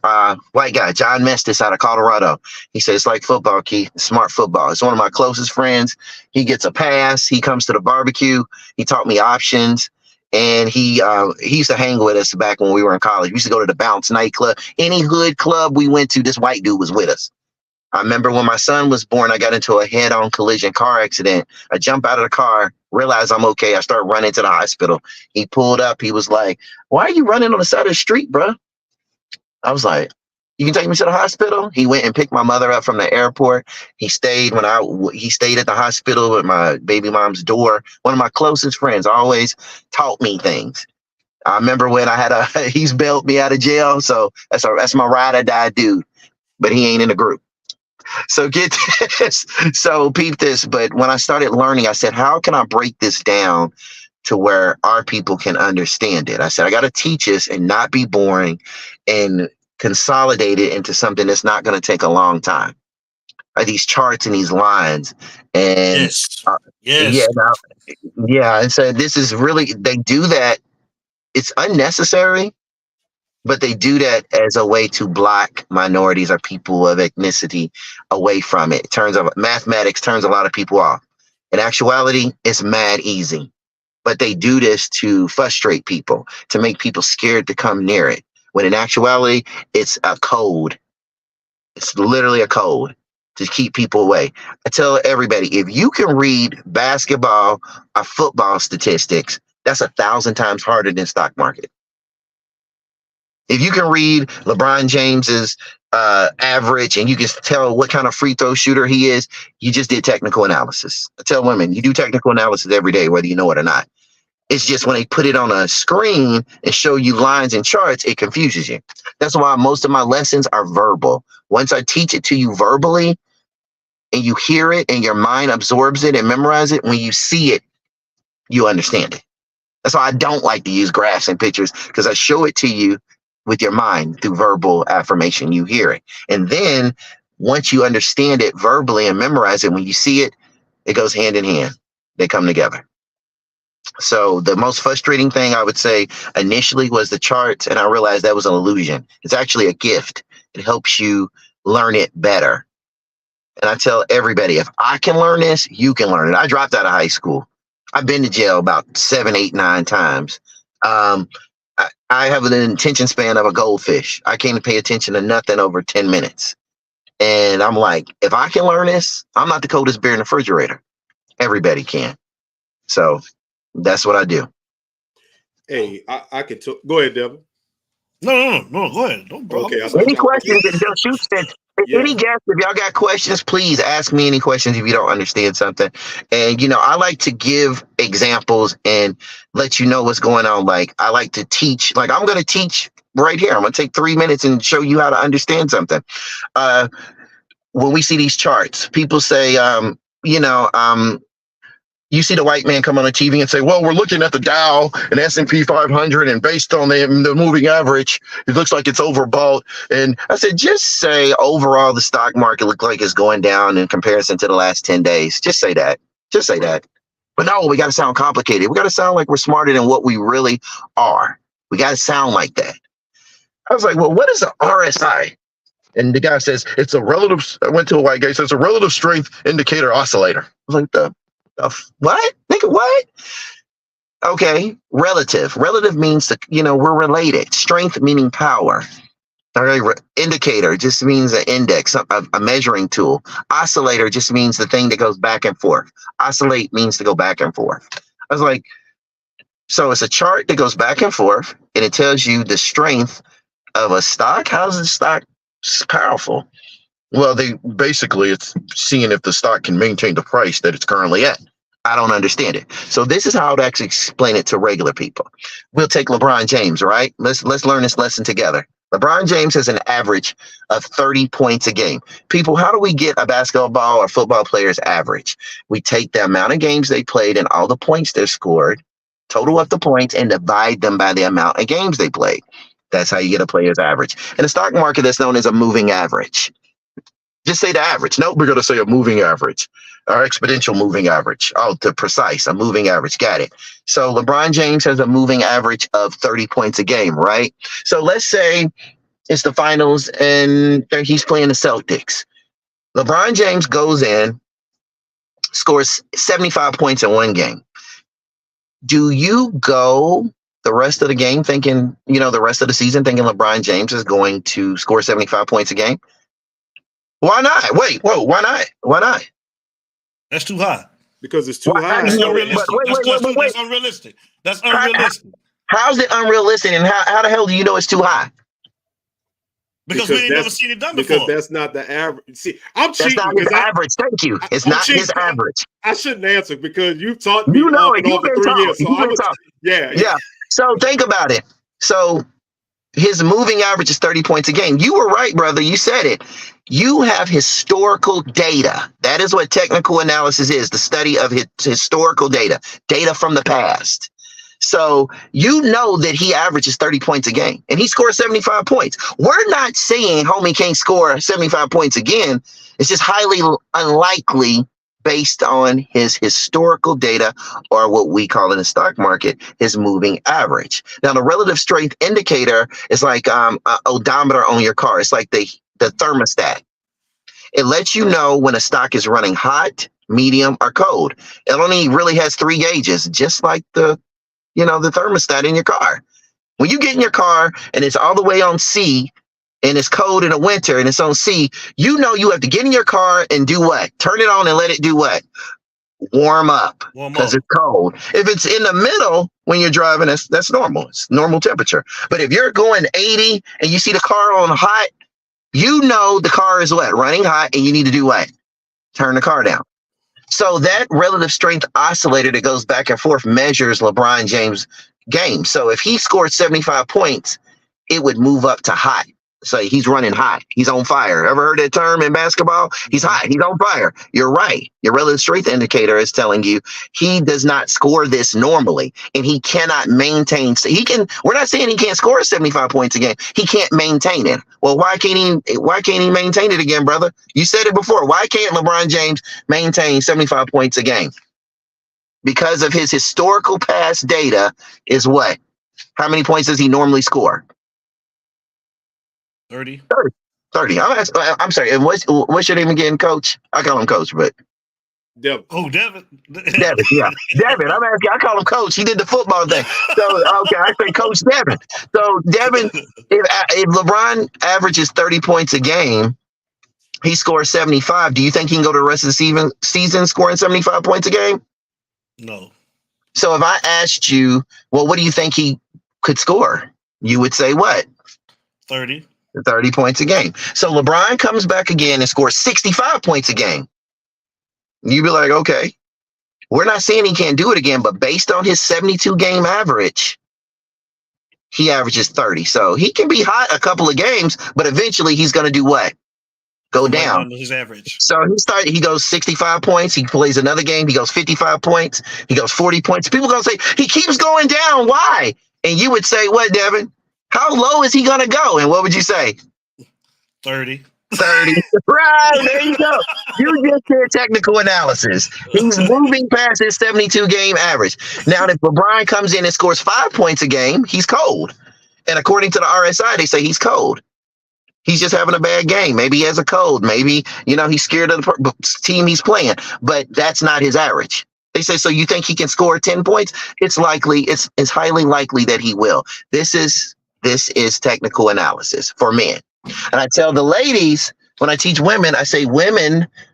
white guy, John Mestis out of Colorado, he said, it's like football, Keith, smart football. It's one of my closest friends. He gets a pass. He comes to the barbecue. He taught me options. And he used to hang with us back when we were in college. We used to go to the Bounce nightclub. Any hood club we went to, this white dude was with us. I remember when my son was born, I got into a head-on collision car accident. I jumped out of the car, realized I'm okay. I start running to the hospital. He pulled up. He was like, why are you running on the side of the street, bro? I was like, you can take me to the hospital? He went and picked my mother up from the airport. He stayed he stayed at the hospital at my baby mom's door. One of my closest friends always taught me things. I remember when I had he's bailed me out of jail. So that's my ride or die dude, but he ain't in the group. So get this. So peep this. But when I started learning, I said, how can I break this down to where our people can understand it? I said, I got to teach this and not be boring and consolidate it into something that's not going to take a long time. These charts and these lines. And yes. Yeah. And so this is really, they do that. It's unnecessary, but they do that as a way to block minorities or people of ethnicity away from it. Mathematics turns a lot of people off. In actuality, it's mad easy. But they do this to frustrate people, to make people scared to come near it. When in actuality, it's a code. It's literally a code to keep people away. I tell everybody, if you can read basketball or football statistics, that's 1,000 times harder than stock market. If you can read LeBron James's average and you can tell what kind of free throw shooter he is, you just did technical analysis. I tell women, you do technical analysis every day, whether you know it or not. It's just when they put it on a screen and show you lines and charts, it confuses you. That's why most of my lessons are verbal. Once I teach it to you verbally and you hear it and your mind absorbs it and memorize it, when you see it, you understand it. That's why I don't like to use graphs and pictures, because I show it to you with your mind through verbal affirmation. You hear it. And then once you understand it verbally and memorize it, when you see it, it goes hand in hand. They come together. So the most frustrating thing I would say initially was the charts, and I realized that was an illusion. It's actually a gift. It helps you learn it better. And I tell everybody, if I can learn this, you can learn it. I dropped out of high school. I've been to jail about 7, 8, 9 times. I have an attention span of a goldfish. I can't pay attention to nothing over 10 minutes. And I'm like, if I can learn this, I'm not the coldest beer in the refrigerator. Everybody can. So that's what I do. Hey, I could go ahead, Devin. No. Go ahead. Don't bro. Okay. Any questions? Shoot. Yeah. Any guests, if y'all got questions, please ask me any questions if you don't understand something. And, I like to give examples and let you know what's going on. Like, I like to teach. Like, I'm going to teach right here. I'm going to take 3 minutes and show you how to understand something. When we see these charts, people say, you see the white man come on the TV and say, well, we're looking at the Dow and S&P 500, and based on the moving average, it looks like it's overbought. And I said, just say overall the stock market look like it's going down in comparison to the last 10 days. Just say that. Just say that. But no, we got to sound complicated. We got to sound like we're smarter than what we really are. We got to sound like that. I was like, well, what is an RSI? And the guy says, it's a relative, I went to a white guy, says, a relative strength indicator oscillator. I was like, what? Nigga, what? Okay, relative. Relative means we're related. Strength meaning power. All right, indicator just means an index, a measuring tool. Oscillator just means the thing that goes back and forth. Oscillate means to go back and forth. I was like, so it's a chart that goes back and forth, and it tells you the strength of a stock. How's the stock powerful? Well, it's seeing if the stock can maintain the price that it's currently at. I don't understand it. So this is how I would actually explain it to regular people. We'll take LeBron James, right? Let's learn this lesson together. LeBron James has an average of 30 points a game. People, how do we get a basketball or football player's average? We take the amount of games they played and all the points they scored, total up the points, and divide them by the amount of games they played. That's how you get a player's average. In the stock market, that's known as a moving average. Just say the average. Nope, we're going to say a moving average, or exponential moving average. Oh, to precise, a moving average. Got it. So LeBron James has a moving average of 30 points a game, right? So let's say it's the finals and he's playing the Celtics. LeBron James goes in, scores 75 points in one game. Do you go the rest of the game thinking, the rest of the season thinking LeBron James is going to score 75 points a game? Why not? Why not? Why not? That's too high. Because it's too high. That's unrealistic. That's unrealistic. That's unrealistic. How's it unrealistic? And how the hell do you know it's too high? Because we ain't never seen it done before. Because that's not the average. See, I'm cheating. That's not his average. Thank you. It's not his average. I shouldn't answer because you've taught me. You know it. You've been taught. Yeah. So think about it. So his moving average is 30 points a game. You were right, brother. You said it. You have historical data. That is what technical analysis is, the study of historical data from the past. So you know that he averages 30 points a game, and he scores 75 points. We're not saying homie can't score 75 points again. It's just highly unlikely based on his historical data, or what we call in the stock market, his moving average. Now, the relative strength indicator is like an odometer on your car. It's like the thermostat. It lets you know when a stock is running hot, medium, or cold. It only really has 3 gauges, just like the thermostat in your car. When you get in your car and it's all the way on C, and it's cold in the winter and it's on C, you have to get in your car and do what? Turn it on and let it do what? Warm up because it's cold. If it's in the middle when you're driving, that's normal. It's normal temperature. But if you're going 80 and you see the car on hot, the car is what? Running hot, and you need to do what? Turn the car down. So that relative strength oscillator that goes back and forth measures LeBron James' game. So if he scored 75 points, it would move up to hot. So he's running hot. He's on fire. Ever heard that term in basketball? He's hot. He's on fire. You're right. Your relative strength indicator is telling you he does not score this normally, and he cannot maintain. We're not saying he can't score 75 points a game. He can't maintain it. Well, why can't he maintain it again, brother? You said it before. Why can't LeBron James maintain 75 points a game? Because of his historical past data is what? How many points does he normally score? 30. 30. I'm sorry. And what's your name again, Coach? I call him Coach, but Devin. Oh, Devin. Devin, yeah. Devin, I'm asking, I call him Coach. He did the football thing. So, okay, I say Coach Devin. So, Devin, if LeBron averages 30 points a game, he scores 75. Do you think he can go to the rest of the season scoring 75 points a game? No. So, if I asked you, well, what do you think he could score? You would say what? 30. 30 points a game. So, LeBron comes back again and scores 65 points a game. You'd be like, okay. We're not saying he can't do it again, but based on his 72 game average, he averages 30. So he can be hot a couple of games, but eventually he's going to do what? Go down. His average. So he goes 65 points. He plays another game. He goes 55 points. He goes 40 points. People are going to say, he keeps going down. Why? And you would say, what, Devin? How low is he going to go? And what would you say? 30. 30. Right, there you go. You just did technical analysis. He's moving past his 72 game average. Now, if LeBron comes in and scores 5 points a game, he's cold. And according to the RSI, they say he's cold. He's just having a bad game. Maybe he has a cold. Maybe, he's scared of the team he's playing. But that's not his average. They say, so you think he can score 10 points? It's highly likely that he will. This is technical analysis for men. And I tell the ladies, when I teach women, I say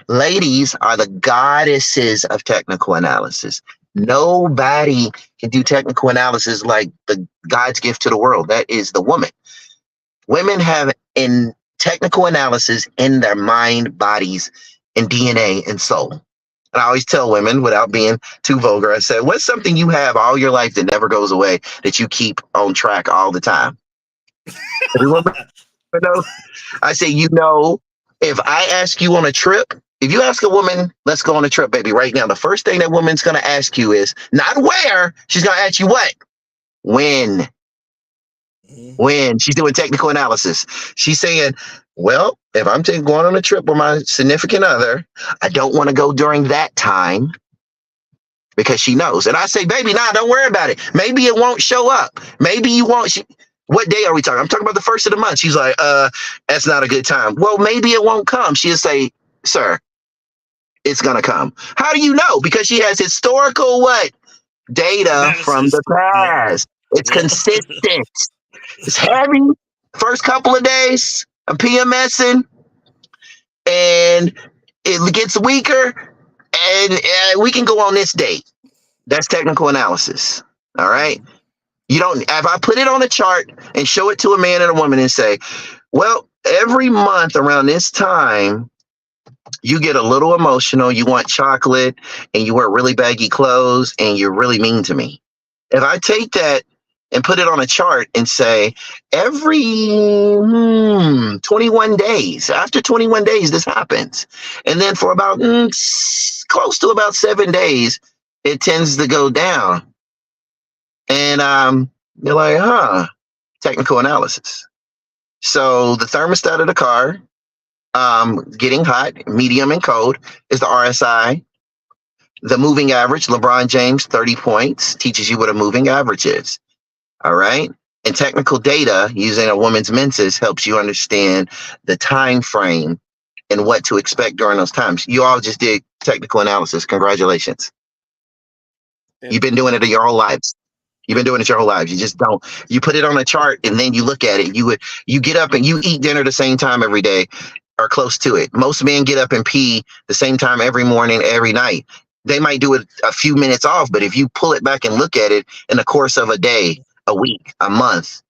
ladies are the goddesses of technical analysis. Nobody can do technical analysis like the God's gift to the world. That is the woman. Women have in technical analysis in their mind, bodies, and DNA and soul. And I always tell women, without being too vulgar, I said, what's something you have all your life that never goes away, that you keep on track all the time? I say, if I ask you on a trip, if you ask a woman, let's go on a trip, baby, right now, the first thing that woman's going to ask you is not where. She's going to ask you what? When? When? She's doing technical analysis. She's saying, well, if I'm going on a trip with my significant other, I don't want to go during that time, because she knows. And I say, baby, don't worry about it. Maybe it won't show up. Maybe you won't. What day are we talking? I'm talking about the first of the month. She's like, that's not a good time. Well, maybe it won't come. She'll say, sir, it's going to come. How do you know? Because she has historical data from the past. Yeah. It's consistent. It's heavy. First couple of days, I'm PMSing, and it gets weaker, and we can go on this date. That's technical analysis. All right. If I put it on a chart and show it to a man and a woman and say, well, every month around this time, you get a little emotional, you want chocolate, and you wear really baggy clothes, and you're really mean to me. If I take that and put it on a chart and say, every 21 days, after 21 days, this happens. And then for about close to about 7 days, it tends to go down. And you're like, technical analysis. So the thermostat of the car, getting hot, medium, and cold is the RSI. The moving average, LeBron James, 30 points, teaches you what a moving average is. All right. And technical data using a woman's menses helps you understand the time frame and what to expect during those times. You all just did technical analysis. Congratulations. You've been doing it your whole lives. You've been doing it your whole lives. You just don't. You put it on a chart and then you look at it. You get up and you eat dinner the same time every day or close to it. Most men get up and pee the same time every morning, every night. They might do it a few minutes off, but if you pull it back and look at it in the course of a day, a week, a month,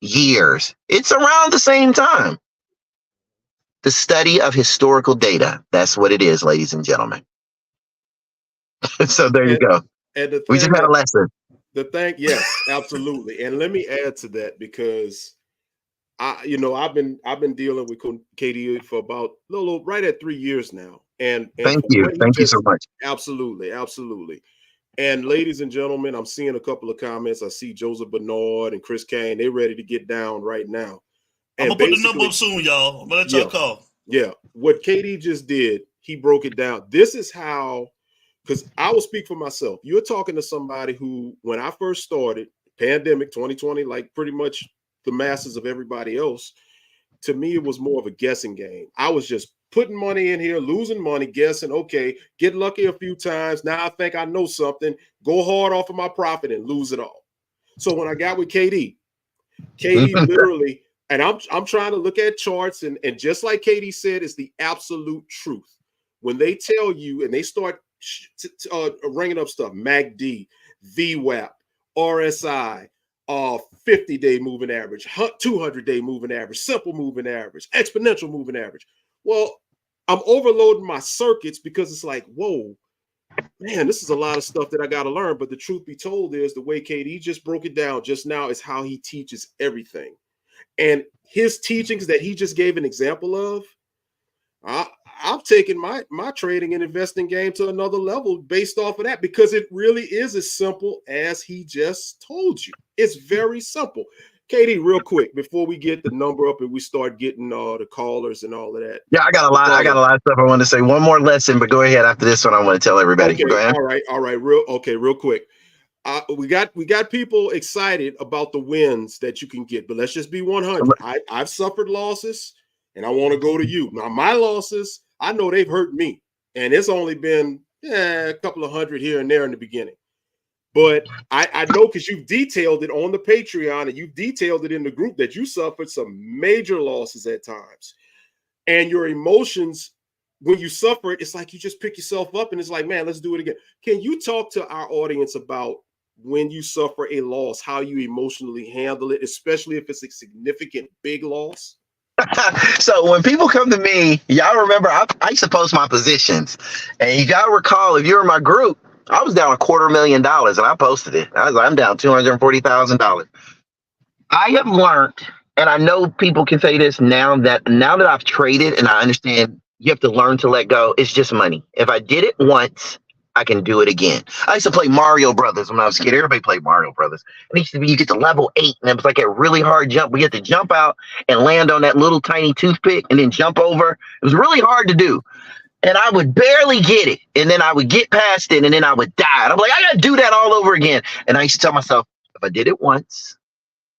years, it's around the same time. The study of historical data. That's what it is, ladies and gentlemen. So there you go. And We just had a lesson. Yes, absolutely. And let me add to that, because I've been dealing with KD for about a little right at 3 years now. And thank you so much. Absolutely. And ladies and gentlemen, I'm seeing a couple of comments. I see Joseph Bernard and Chris Kane. They're ready to get down right now. I'm gonna put the number up soon, y'all. I'm gonna let y'all call. Yeah. What KD just did, he broke it down. This is how. Because I will speak for myself. You're talking to somebody who, when I first started, pandemic 2020, like pretty much the masses of everybody else, to me, it was more of a guessing game. I was just putting money in here, losing money, guessing, okay, get lucky a few times. Now I think I know something, go hard off of my profit and lose it all. So when I got with KD literally, and I'm trying to look at charts, and just like KD said, is the absolute truth. When they tell you and they start ringing up stuff, MACD, VWAP, RSI, 50-day moving average, 200-day moving average, simple moving average, exponential moving average. Well, I'm overloading my circuits because it's like, whoa, man, this is a lot of stuff that I got to learn. But the truth be told is the way KD just broke it down just now is how he teaches everything. And his teachings that he just gave an example of, I've taken my trading and investing game to another level based off of that, because it really is as simple as he just told you. It's very simple. KD, real quick, before we get the number up and we start getting the callers and all of that. Yeah, I got a lot of stuff I want to say. One more lesson, but go ahead after this one. I want to tell everybody. Okay, go ahead. All right. Real quick. We got people excited about the wins that you can get, but let's just be 100. I've suffered losses, and I want to go to you. Now, my losses, I know they've hurt me, and it's only been a couple of hundred here and there in the beginning. But I know, because you've detailed it on the Patreon and you've detailed it in the group, that you suffered some major losses at times. And your emotions, when you suffer it, it's like you just pick yourself up and it's like, man, let's do it again. Can you talk to our audience about when you suffer a loss, how you emotionally handle it, especially if it's a significant big loss? So when people come to me, y'all remember I used to post my positions, and you gotta recall, if you're in my group, I was down $250,000 and I posted it. I was like, I'm down $240,000. I have learned, and I know people can say this now that I've traded and I understand you have to learn to let go. It's just money. If I did it once, I can do it again. I used to play Mario Brothers when I was a kid. Everybody played Mario Brothers. And it used to be, you get to level 8, and it was like a really hard jump. We had to jump out and land on that little tiny toothpick and then jump over. It was really hard to do. And I would barely get it. And then I would get past it, and then I would die. And I'm like, I got to do that all over again. And I used to tell myself, if I did it once,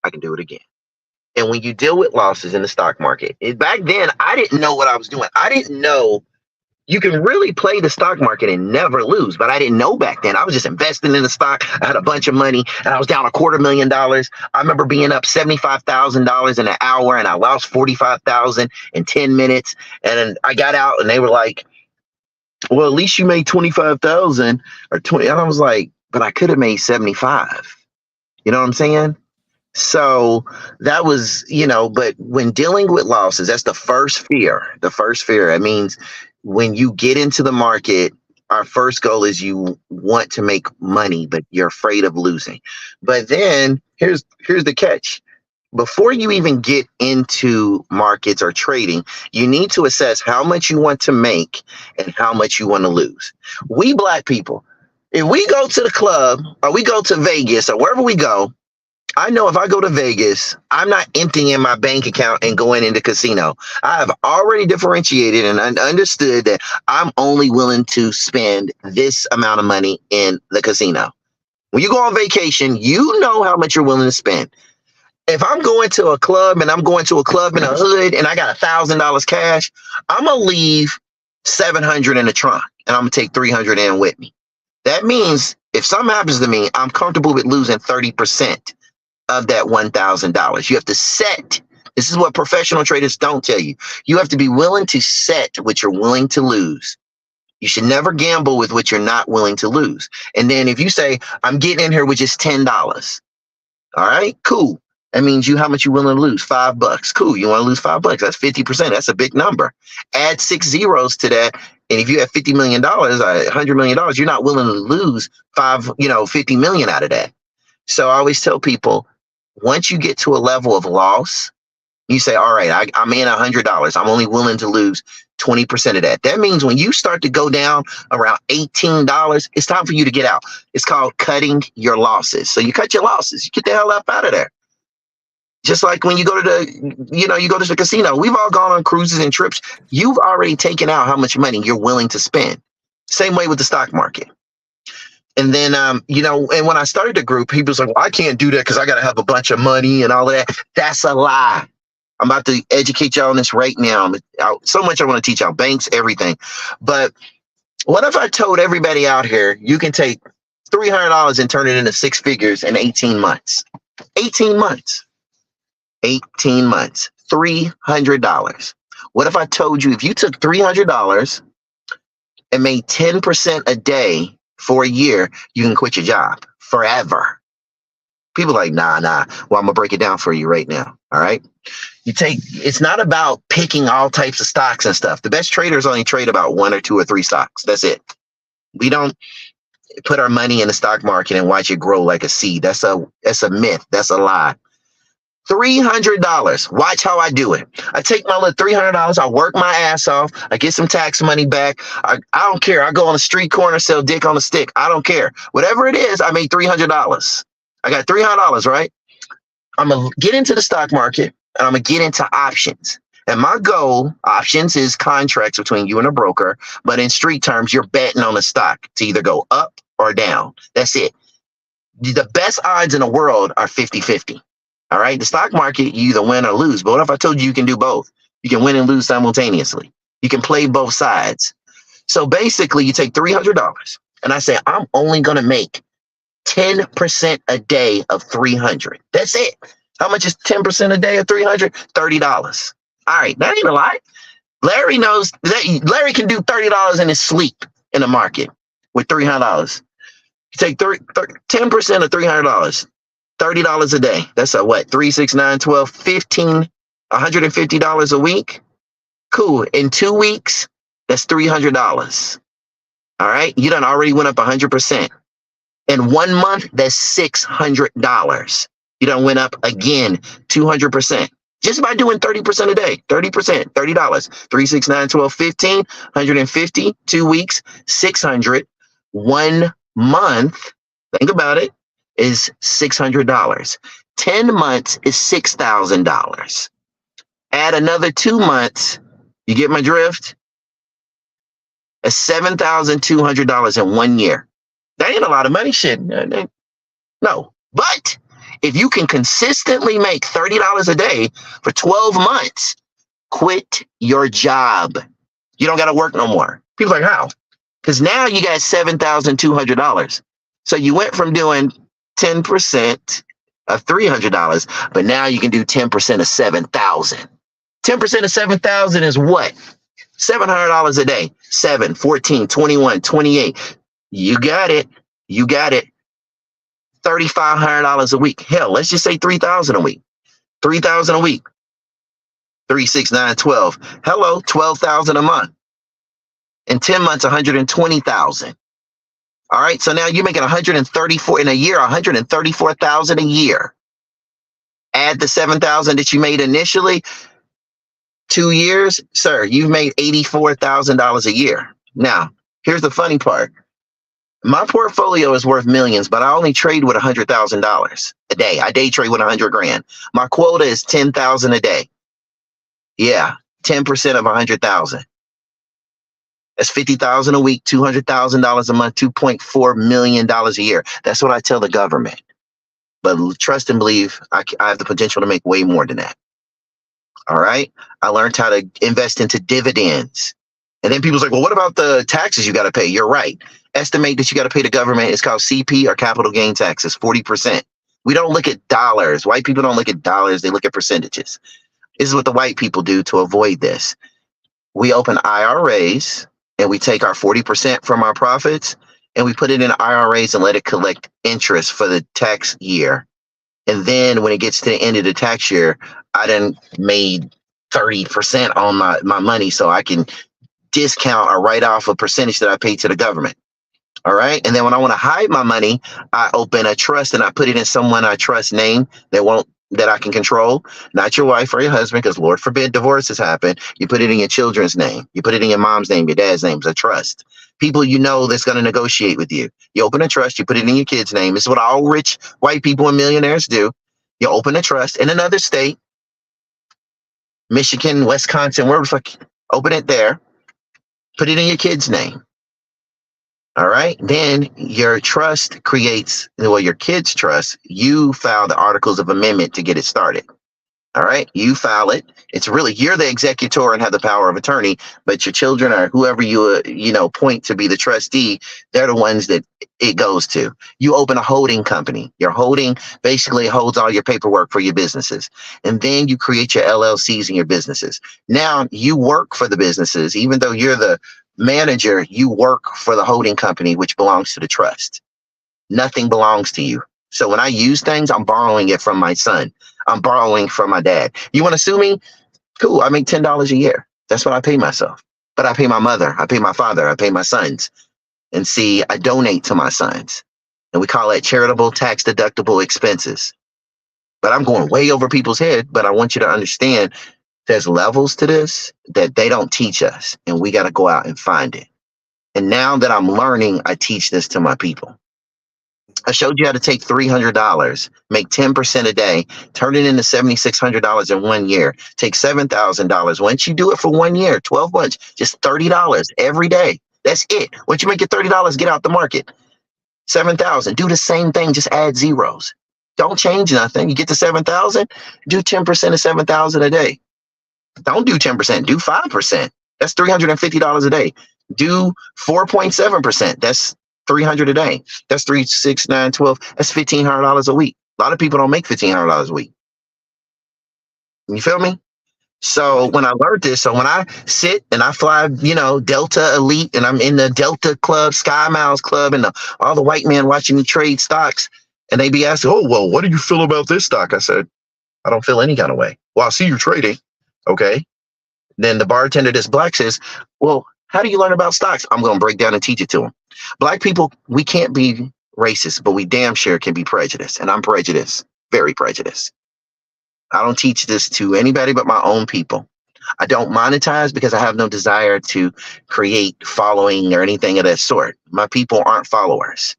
I can do it again. And when you deal with losses in the stock market, back then, I didn't know what I was doing. I didn't know you can really play the stock market and never lose. But I didn't know back then. I was just investing in the stock. I had a bunch of money, and I was down $250,000. I remember being up $75,000 in an hour, and I lost $45,000 in 10 minutes. And then I got out, and they were like, well, at least you made 25,000 or 20. And I was like, but I could have made 75. You know what I'm saying? So that was, but when dealing with losses, that's the first fear. The first fear. It means when you get into the market, our first goal is you want to make money, but you're afraid of losing. But then here's the catch. Before you even get into markets or trading, you need to assess how much you want to make and how much you want to lose. We Black people, if we go to the club or we go to Vegas or wherever we go, I know if I go to Vegas, I'm not emptying my bank account and going into casino. I have already differentiated and understood that I'm only willing to spend this amount of money in the casino. When you go on vacation, you know how much you're willing to spend. If I'm going to a club and I'm going to a club in a hood and I got $1,000 cash, I'm going to leave $700 in the trunk and I'm going to take $300 in with me. That means if something happens to me, I'm comfortable with losing 30% of that $1,000. You have to set. This is what professional traders don't tell you. You have to be willing to set what you're willing to lose. You should never gamble with what you're not willing to lose. And then if you say, I'm getting in here with just $10. All right, cool. That means how much you willing to lose? $5. Cool. You want to lose $5? That's 50%. That's a big number. Add 6 zeros to that. And if you have $50 million, $100 million, you're not willing to lose $50 million out of that. So I always tell people, once you get to a level of loss, you say, all right, I'm in $100. I'm only willing to lose 20% of that. That means when you start to go down around $18, it's time for you to get out. It's called cutting your losses. So you cut your losses. You get the hell up out of there. Just like when you go to the casino, we've all gone on cruises and trips. You've already taken out how much money you're willing to spend. Same way with the stock market. And then, and when I started the group, people was like, well, I can't do that because I got to have a bunch of money and all of that. That's a lie. I'm about to educate y'all on this right now. So much I want to teach y'all, banks, everything. But what if I told everybody out here, you can take $300 and turn it into six figures in 18 months? 18 months. 18 months. $300. What if I told you if you took $300 and made 10% a day for a year, you can quit your job forever? People are like, nah. Well, I'm going to break it down for you right now. All right. It's not about picking all types of stocks and stuff. The best traders only trade about one or two or three stocks. That's it. We don't put our money in the stock market and watch it grow like a seed. That's a myth. That's a lie. $300. Watch how I do it. I take my little $300. I work my ass off. I get some tax money back. I don't care. I go on the street corner, sell dick on a stick. I don't care. Whatever it is, I made $300. I got $300, right? I'm going to get into the stock market and I'm going to get into options. And my goal, options is contracts between you and a broker. But in street terms, you're betting on a stock to either go up or down. That's it. The best odds in the world are 50-50. All right. The stock market, you either win or lose. But what if I told you can do both? You can win and lose simultaneously. You can play both sides. So basically, you take $300 and I say, I'm only going to make 10% a day of 300. That's it. How much is 10% a day of 300? $30. All right. That ain't a lot. Larry knows that Larry can do $30 in his sleep in the market with $300. You take 10% of $300. $30 a day. That's a what? 3, 6, 9, 12, 15, $150 a week. Cool. In 2 weeks, that's $300. All right. You done already went up 100%. In 1 month, that's $600. You done went up again 200%. Just by doing 30% a day. 30%, $30. 3, 6, 9, 12, 15, 150, 2 weeks, 600. 1 month, think about it, is $600. 10 months is $6,000. Add another 2 months, you get my drift? It's $7,200 in 1 year. That ain't a lot of money, shit. No. But if you can consistently make $30 a day for 12 months, quit your job. You don't got to work no more. People are like, how? Because now you got $7,200. So you went from doing 10% of $300, but now you can do 10% of 7,000. 10% of 7,000 is what? $700 a day. 7, 14, 21, 28. You got it. You got it. $3,500 a week. Hell, let's just say $3,000 a week. $3,000 a week. 3, 6, 9, 12. Hello, $12,000 a month. In 10 months, $120,000. All right. So now you're making 134 in a year, 134,000 a year. Add the 7,000 that you made initially. 2 years, sir, you've made $84,000 a year. Now, here's the funny part. My portfolio is worth millions, but I only trade with $100,000 a day. I day trade with 100 grand. My quota is 10,000 a day. Yeah, 10% of 100,000. That's 50,000 a week, $200,000 a month, $2.4 million a year. That's what I tell the government. But trust and believe, I have the potential to make way more than that. All right. I learned how to invest into dividends. And then people's like, well, what about the taxes you got to pay? You're right. Estimate that you got to pay the government. It's called CP or capital gain taxes, 40%. We don't look at dollars. White people don't look at dollars. They look at percentages. This is what the white people do to avoid this. We open IRAs and we take our 40% from our profits and we put it in IRAs and let it collect interest for the tax year. And then when it gets to the end of the tax year, I done made 30% on my money so I can discount or write off a percentage that I paid to the government. All right. And then when I want to hide my money, I open a trust and I put it in someone I trust name that I can control, not your wife or your husband, because Lord forbid divorces happen. You put it in your children's name. You put it in your mom's name, your dad's name. It's a trust. People you know that's going to negotiate with you. You open a trust, you put it in your kid's name. This is what all rich white people and millionaires do. You open a trust in another state, Michigan, Wisconsin, wherever the fuck, open it there, put it in your kid's name. All right. Then your trust creates, well, your kid's trust, you file the articles of amendment to get it started. All right, you file it. It's really, you're the executor and have the power of attorney, but your children or whoever you point to be the trustee, they're the ones that it goes to. You open a holding company. Your holding basically holds all your paperwork for your businesses, and then you create your LLCs and your businesses. Now you work for the businesses, even though you're the manager. You work for the holding company, which belongs to the trust. Nothing belongs to you. So when I use things, I'm borrowing it from my son. I'm borrowing from my dad. You want to sue me? Cool. I make $10 a year. That's what I pay myself. But I pay my mother. I pay my father. I pay my sons. And see, I donate to my sons. And we call that charitable tax deductible expenses. But I'm going way over people's head. But I want you to understand there's levels to this that they don't teach us. And we got to go out and find it. And now that I'm learning, I teach this to my people. I showed you how to take $300, make 10% a day, turn it into $7,600 in 1 year, take $7,000. Once you do it for 1 year, 12 months, just $30 every day. That's it. Once you make your $30, get out the market. 7,000. Do the same thing, just add zeros. Don't change nothing. You get to 7,000, do 10% of 7,000 a day. Don't do 10%, do 5%. That's $350 a day. Do 4.7%. That's 300 a day. That's 3, 6, 9, 12. That's $1,500 a week. A lot of people don't make $1,500 a week. You feel me? So when I learned this, so when I sit and I fly, Delta Elite, and I'm in the Delta Club, Sky Miles Club, and all the white men watching me trade stocks, and they be asking, "Oh, well, what do you feel about this stock?" I said, "I don't feel any kind of way." "Well, I see you're trading." Okay. Then the bartender that's black says, "Well, how do you learn about stocks?" I'm going to break down and teach it to them. Black people, we can't be racist, but we damn sure can be prejudiced. And I'm prejudiced, very prejudiced. I don't teach this to anybody but my own people. I don't monetize because I have no desire to create following or anything of that sort. My people aren't followers.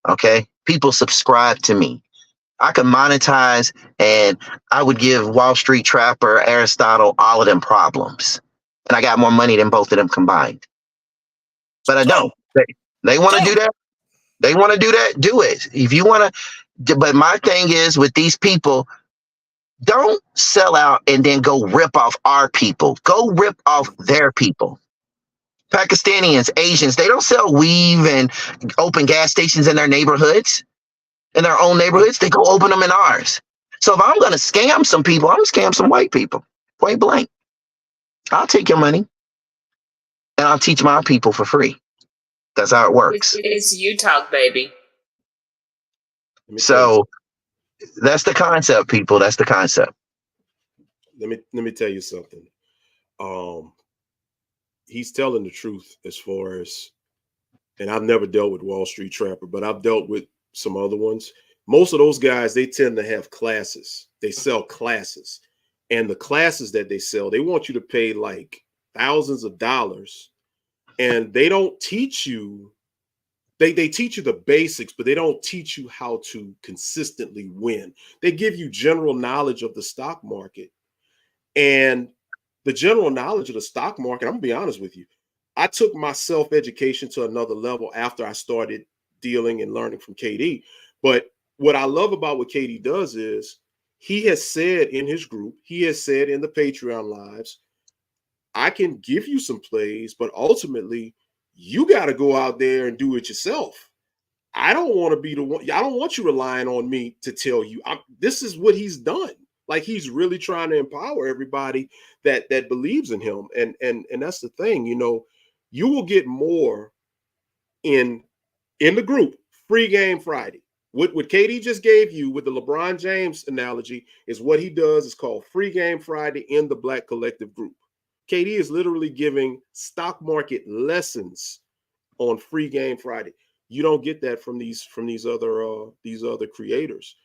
Okay. People subscribe to me. I could monetize and I would give Wall Street Trapper, Aristotle, all of them problems. And I got more money than both of them combined. But I don't. They want to do that. They want to do that. Do it. If you want to. But my thing is with these people, don't sell out and then go rip off our people. Go rip off their people. Pakistanians, Asians, they don't sell weave and open gas stations in their neighborhoods. In their own neighborhoods, they go open them in ours. So if I'm going to scam some people, I'm going to scam some white people. Point blank. I'll take your money and I'll teach my people for free. That's how it works. It's you talk, baby. So that's the concept, people. That's the concept. Let me tell you something. He's telling the truth as far as, and I've never dealt with Wall Street Trapper, but I've dealt with some other ones. Most of those guys, they tend to have classes. They sell classes. And the classes that they sell, they want you to pay like thousands of dollars. And they don't teach you, they teach you the basics, but they don't teach you how to consistently win. They give you general knowledge of the stock market. And the general knowledge of the stock market, I'm gonna be honest with you, I took my self-education to another level after I started dealing and learning from KD. But what I love about what KD does is he has said in his group, he has said in the Patreon lives, I can give you some plays, but ultimately you got to go out there and do it yourself. I don't want to be the one. I don't want you relying on me to tell you. This is what he's done. Like he's really trying to empower everybody that believes in him. And that's the thing, you will get more in the group. Free Game Friday. What KD just gave you with the LeBron James analogy is what he does. It's called Free Game Friday in the Black Collective group. KD is literally giving stock market lessons on Free Game Friday. You don't get that from these other creators.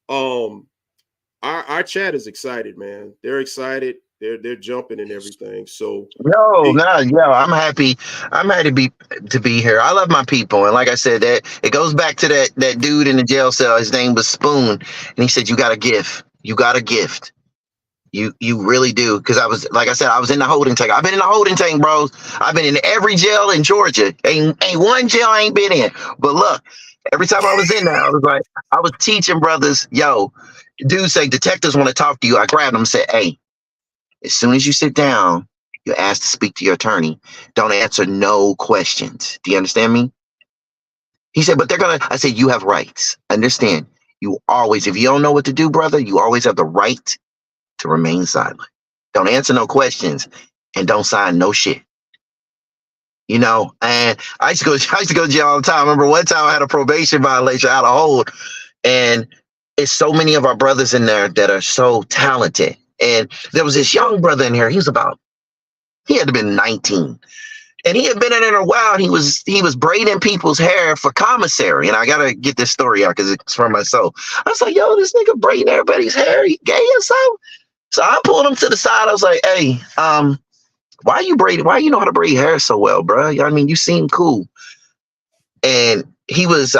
Our chat is excited, man. They're excited. They're jumping and everything. So I'm happy. I'm happy to be here. I love my people, and like I said, that it goes back to that dude in the jail cell. His name was Spoon, and he said, "You got a gift. You got a gift. You really do." Because I was, like I said, I was in the holding tank. I've been in the holding tank, bros. I've been in every jail in Georgia. Ain't one jail I ain't been in. But look, every time I was in there, I was teaching brothers, yo. Dude say, detectives want to talk to you. I grabbed him and said, hey, as soon as you sit down, you're asked to speak to your attorney. Don't answer no questions. Do you understand me? He said, but they're going to, I said, you have rights. Understand, you always, if you don't know what to do, brother, you always have the right to remain silent. Don't answer no questions and don't sign no shit. You know, and I used to go to jail all the time. I remember one time I had a probation violation out of hold, and it's so many of our brothers in there that are so talented. And there was this young brother in here. He had to have been 19. And he had been in there a while. And he was braiding people's hair for commissary. And I gotta get this story out because it's from my soul. I was like, yo, this nigga braiding everybody's hair. He gay or something? So I pulled him to the side. I was like, hey, why you know how to braid hair so well, bro? I mean, you seem cool. And he was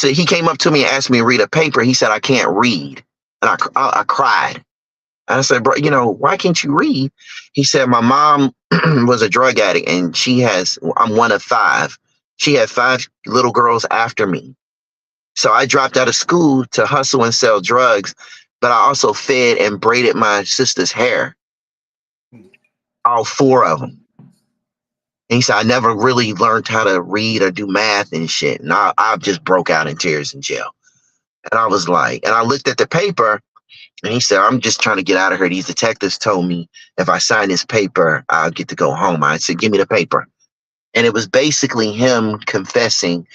he came up to me and asked me to read a paper. He said, I can't read. And I cried. And I said, bro, you know, why can't you read? He said, my mom was a drug addict and I'm one of 5. She had 5 little girls after me. So I dropped out of school to hustle and sell drugs, but I also fed and braided my sister's hair. All 4 of them. And he said, I never really learned how to read or do math and shit. And I just broke out in tears in jail. And I was like, and I looked at the paper and he said, I'm just trying to get out of here. These detectives told me if I sign this paper, I'll get to go home. I said, give me the paper. And it was basically him confessing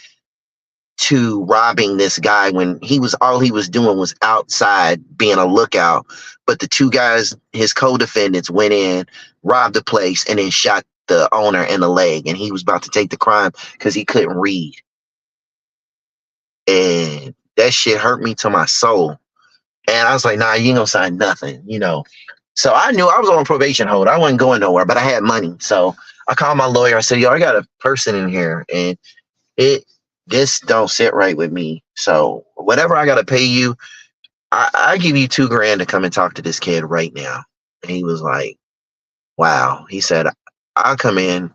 to robbing this guy when all he was doing was outside being a lookout. But the 2 guys, his co-defendants, went in, robbed the place, and then shot the owner in the leg. And he was about to take the crime because he couldn't read. And that shit hurt me to my soul. And I was like, nah, you ain't gonna sign nothing, you know. So I knew I was on probation hold. I wasn't going nowhere, but I had money. So I called my lawyer. I said, yo, I got a person in here and this don't sit right with me. So whatever I got to pay you, I give you $2,000 to come and talk to this kid right now. And he was like, wow. He said, I'll come in.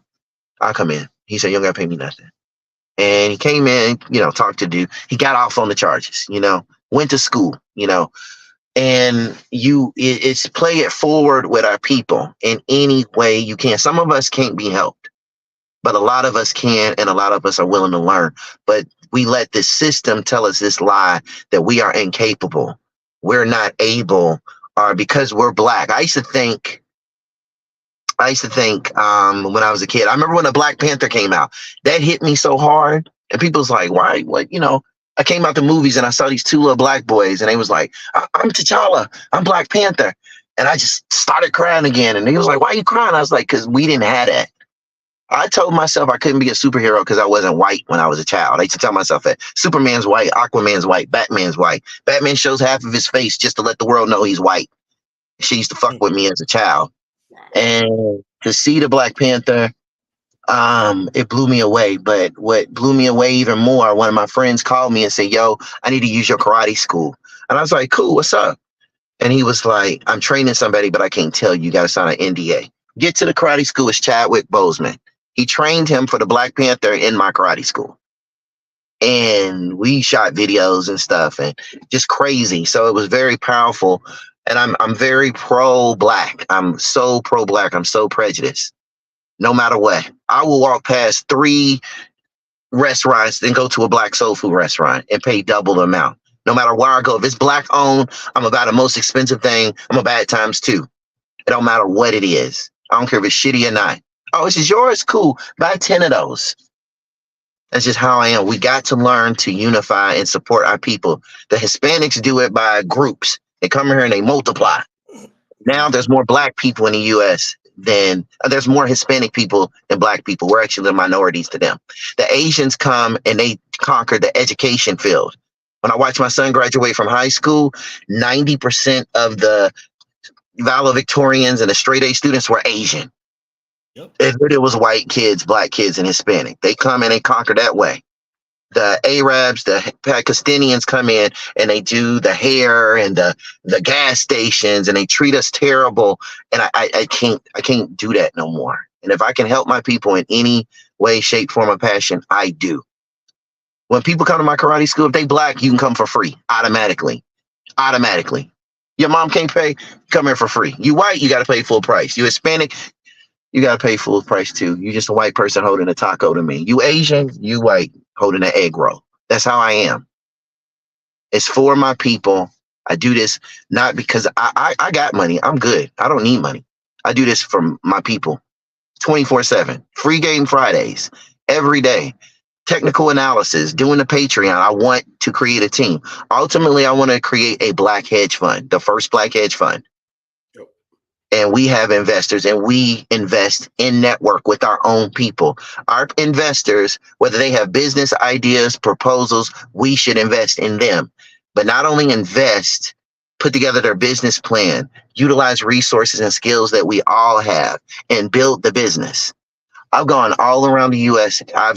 He said, you don't got to pay me nothing. And he came in, you know, talked to dude. He got off on the charges, you know, went to school, you know, and it's play it forward with our people in any way you can. Some of us can't be helped, but a lot of us can, and a lot of us are willing to learn. But we let this system tell us this lie that we are incapable. We're not able, or because we're black. I used to think when I was a kid, I remember when the Black Panther came out, that hit me so hard. And people's like, why? What? You know, I came out to movies and I saw these 2 little black boys and they was like, I'm T'Challa, I'm Black Panther. And I just started crying again. And he was like, why are you crying? I was like, because we didn't have that. I told myself I couldn't be a superhero because I wasn't white when I was a child. I used to tell myself that Superman's white, Aquaman's white, Batman's white. Batman shows half of his face just to let the world know he's white. She used to fuck with me as a child. And to see the Black Panther, it blew me away. But what blew me away even more, one of my friends called me and said, yo, I need to use your karate school. And I was like, cool, what's up? And he was like, I'm training somebody, but I can't tell you. You got to sign an NDA. Get to the karate school. It's Chadwick Boseman. He trained him for the Black Panther in my karate school. And we shot videos and stuff and just crazy. So it was very powerful. And I'm very pro-black. I'm so pro-black. I'm so prejudiced. No matter what. I will walk past 3 restaurants, then go to a black soul food restaurant and pay double the amount. No matter where I go. If it's black owned, I'm about the most expensive thing. I'm about it times 2. It don't matter what it is. I don't care if it's shitty or not. Oh, this is yours? Cool. Buy 10 of those. That's just how I am. We got to learn to unify and support our people. The Hispanics do it by groups. They come here and they multiply. Now there's more black people in the U.S. than there's more Hispanic people than black people. We're actually the minorities to them. The Asians come and they conquer the education field. When I watch my son graduate from high school, 90% of the valedictorians and the straight A students were Asian. Yep. It was white kids, black kids, and Hispanic. They come and they conquer that way. The Arabs, the Pakistanians come in and they do the hair and the gas stations and they treat us terrible. And I can't do that no more. And if I can help my people in any way, shape, form, or passion, I do. When people come to my karate school, if they black, you can come for free automatically. automatically. Your mom can't pay, come here for free. You white, you got to pay full price. You Hispanic, you got to pay full price too. You just a white person holding a taco to me. You Asian, you white holding an egg roll. That's how I am. It's for my people. I do this not because I got money. I'm good. I don't need money. I do this for my people 24/7. Free game Fridays, every day. Technical analysis, doing the Patreon. I want to create a team. Ultimately, I want to create a black hedge fund, the first black hedge fund. Yep. And we have investors and we invest in network with our own people. Our investors, whether they have business ideas, proposals, we should invest in them. But not only invest, put together their business plan, utilize resources and skills that we all have, and build the business. I've gone all around the U.S. I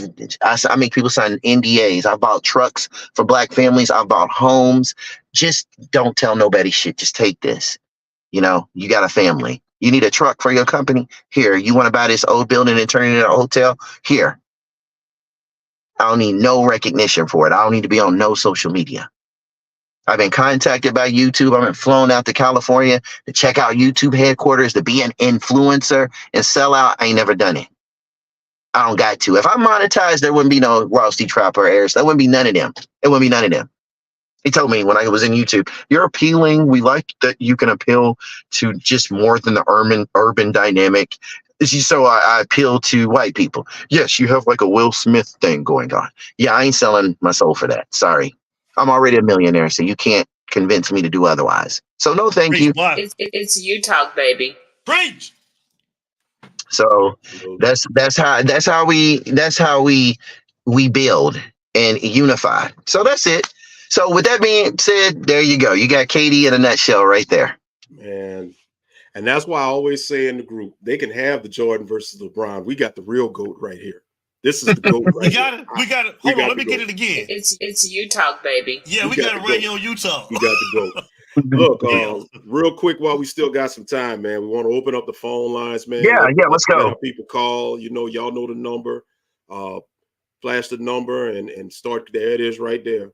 make people sign NDAs. I've bought trucks for black families. I've bought homes. Just don't tell nobody shit. Just take this. You know, you got a family. You need a truck for your company? Here. You want to buy this old building and turn it into a hotel? Here. I don't need no recognition for it. I don't need to be on no social media. I've been contacted by YouTube. I've been flown out to California to check out YouTube headquarters, to be an influencer and sell out. I ain't never done it. I don't got to. If I monetized, there wouldn't be no Rusty Trapper or Airs. There wouldn't be none of them. It wouldn't be none of them. He told me when I was in YouTube, you're appealing. We like that you can appeal to just more than the urban dynamic. So I appeal to white people. Yes, you have like a Will Smith thing going on. Yeah, I ain't selling my soul for that. Sorry. I'm already a millionaire, so you can't convince me to do otherwise. So no, thank you. It's you talk, baby. Preach. So that's how we build and unify. So that's it. So with that being said, there you go. You got Katie in a nutshell right there. Man. And that's why I always say in the group, they can have the Jordan versus LeBron. We got the real GOAT right here. This is the GOAT right here. We got it. Hold on, let me get it again. It's you talk, baby. Yeah, we got it right here on Utah. We got the GOAT. Look, real quick while we still got some time, man, we want to open up the phone lines, man. Yeah, let's go. Let people call. You know, y'all know the number. Flash the number and start. There it is right there.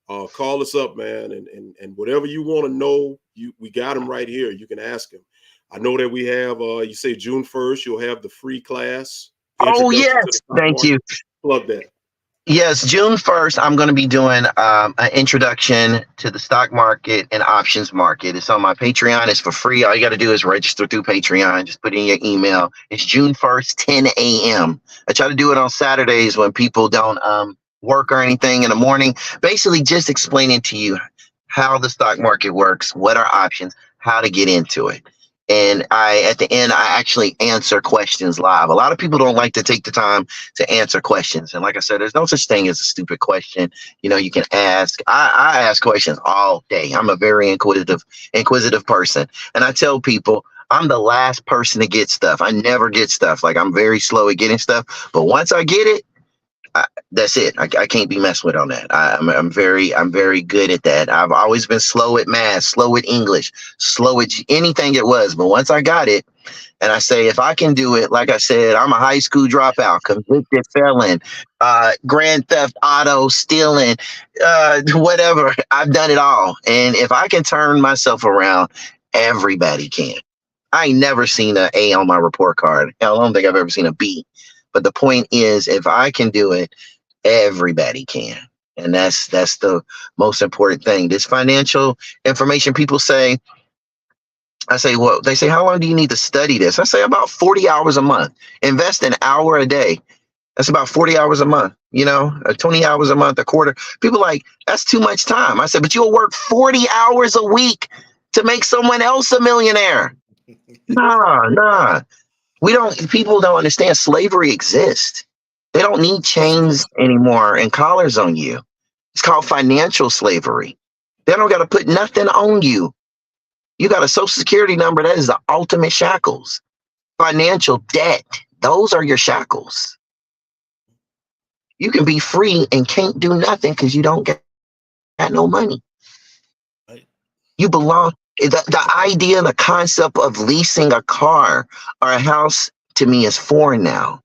Call us up, man, and whatever you want to know, we got him right here. You can ask him. I know that we have, you say June 1st, you'll have the free class. Oh, yes. Thank you. Plug that. Yes, June 1st, I'm going to be doing an introduction to the stock market and options market. It's on my Patreon. It's for free. All you got to do is register through Patreon. Just put in your email. It's June 1st, 10 a.m. I try to do it on Saturdays when people don't work or anything in the morning. Basically, just explaining to you how the stock market works, what are options, how to get into it. And at the end, I actually answer questions live. A lot of people don't like to take the time to answer questions. And like I said, there's no such thing as a stupid question. You know, you can ask. I ask questions all day. I'm a very inquisitive person. And I tell people, I'm the last person to get stuff. I never get stuff. Like, I'm very slow at getting stuff. But once I get it, that's it. I can't be messed with on that. I'm very good at that. I've always been slow at math, slow at English, slow at anything it was. But once I got it, and I say, if I can do it, like I said, I'm a high school dropout, convicted felon, grand theft auto, stealing, whatever. I've done it all. And if I can turn myself around, everybody can. I ain't never seen an A on my report card. Hell, I don't think I've ever seen a B. But the point is, if I can do it, everybody can. And that's the most important thing. This financial information, people say, I say, well, they say, how long do you need to study this? I say about 40 hours a month. Invest an hour a day. That's about 40 hours a month, 20 hours a month, a quarter. People like, that's too much time. I said, but you'll work 40 hours a week to make someone else a millionaire. Nah. People don't understand slavery exists. They don't need chains anymore and collars on you. It's called financial slavery. They don't got to put nothing on you. You got a social security number. That is the ultimate shackles. Financial debt. Those are your shackles. You can be free and can't do nothing because you don't get no money. Right. You belong. The idea, the concept of leasing a car or a house to me is foreign now.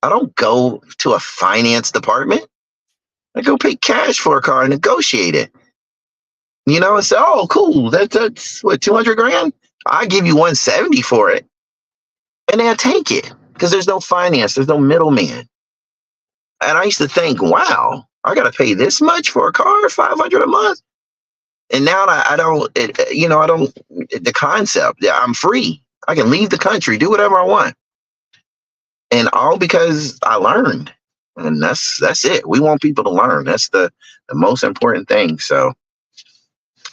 I don't go to a finance department. I go pay cash for a car and negotiate it. You know, and say, oh, cool. That's what, 200 grand? I give you 170 for it. And they'll take it because there's no finance, there's no middleman. And I used to think, wow, I got to pay this much for a car, 500 a month. And now I don't, I don't, the concept, I'm free. I can leave the country, do whatever I want. And all because I learned. And that's it. We want people to learn. That's the most important thing. So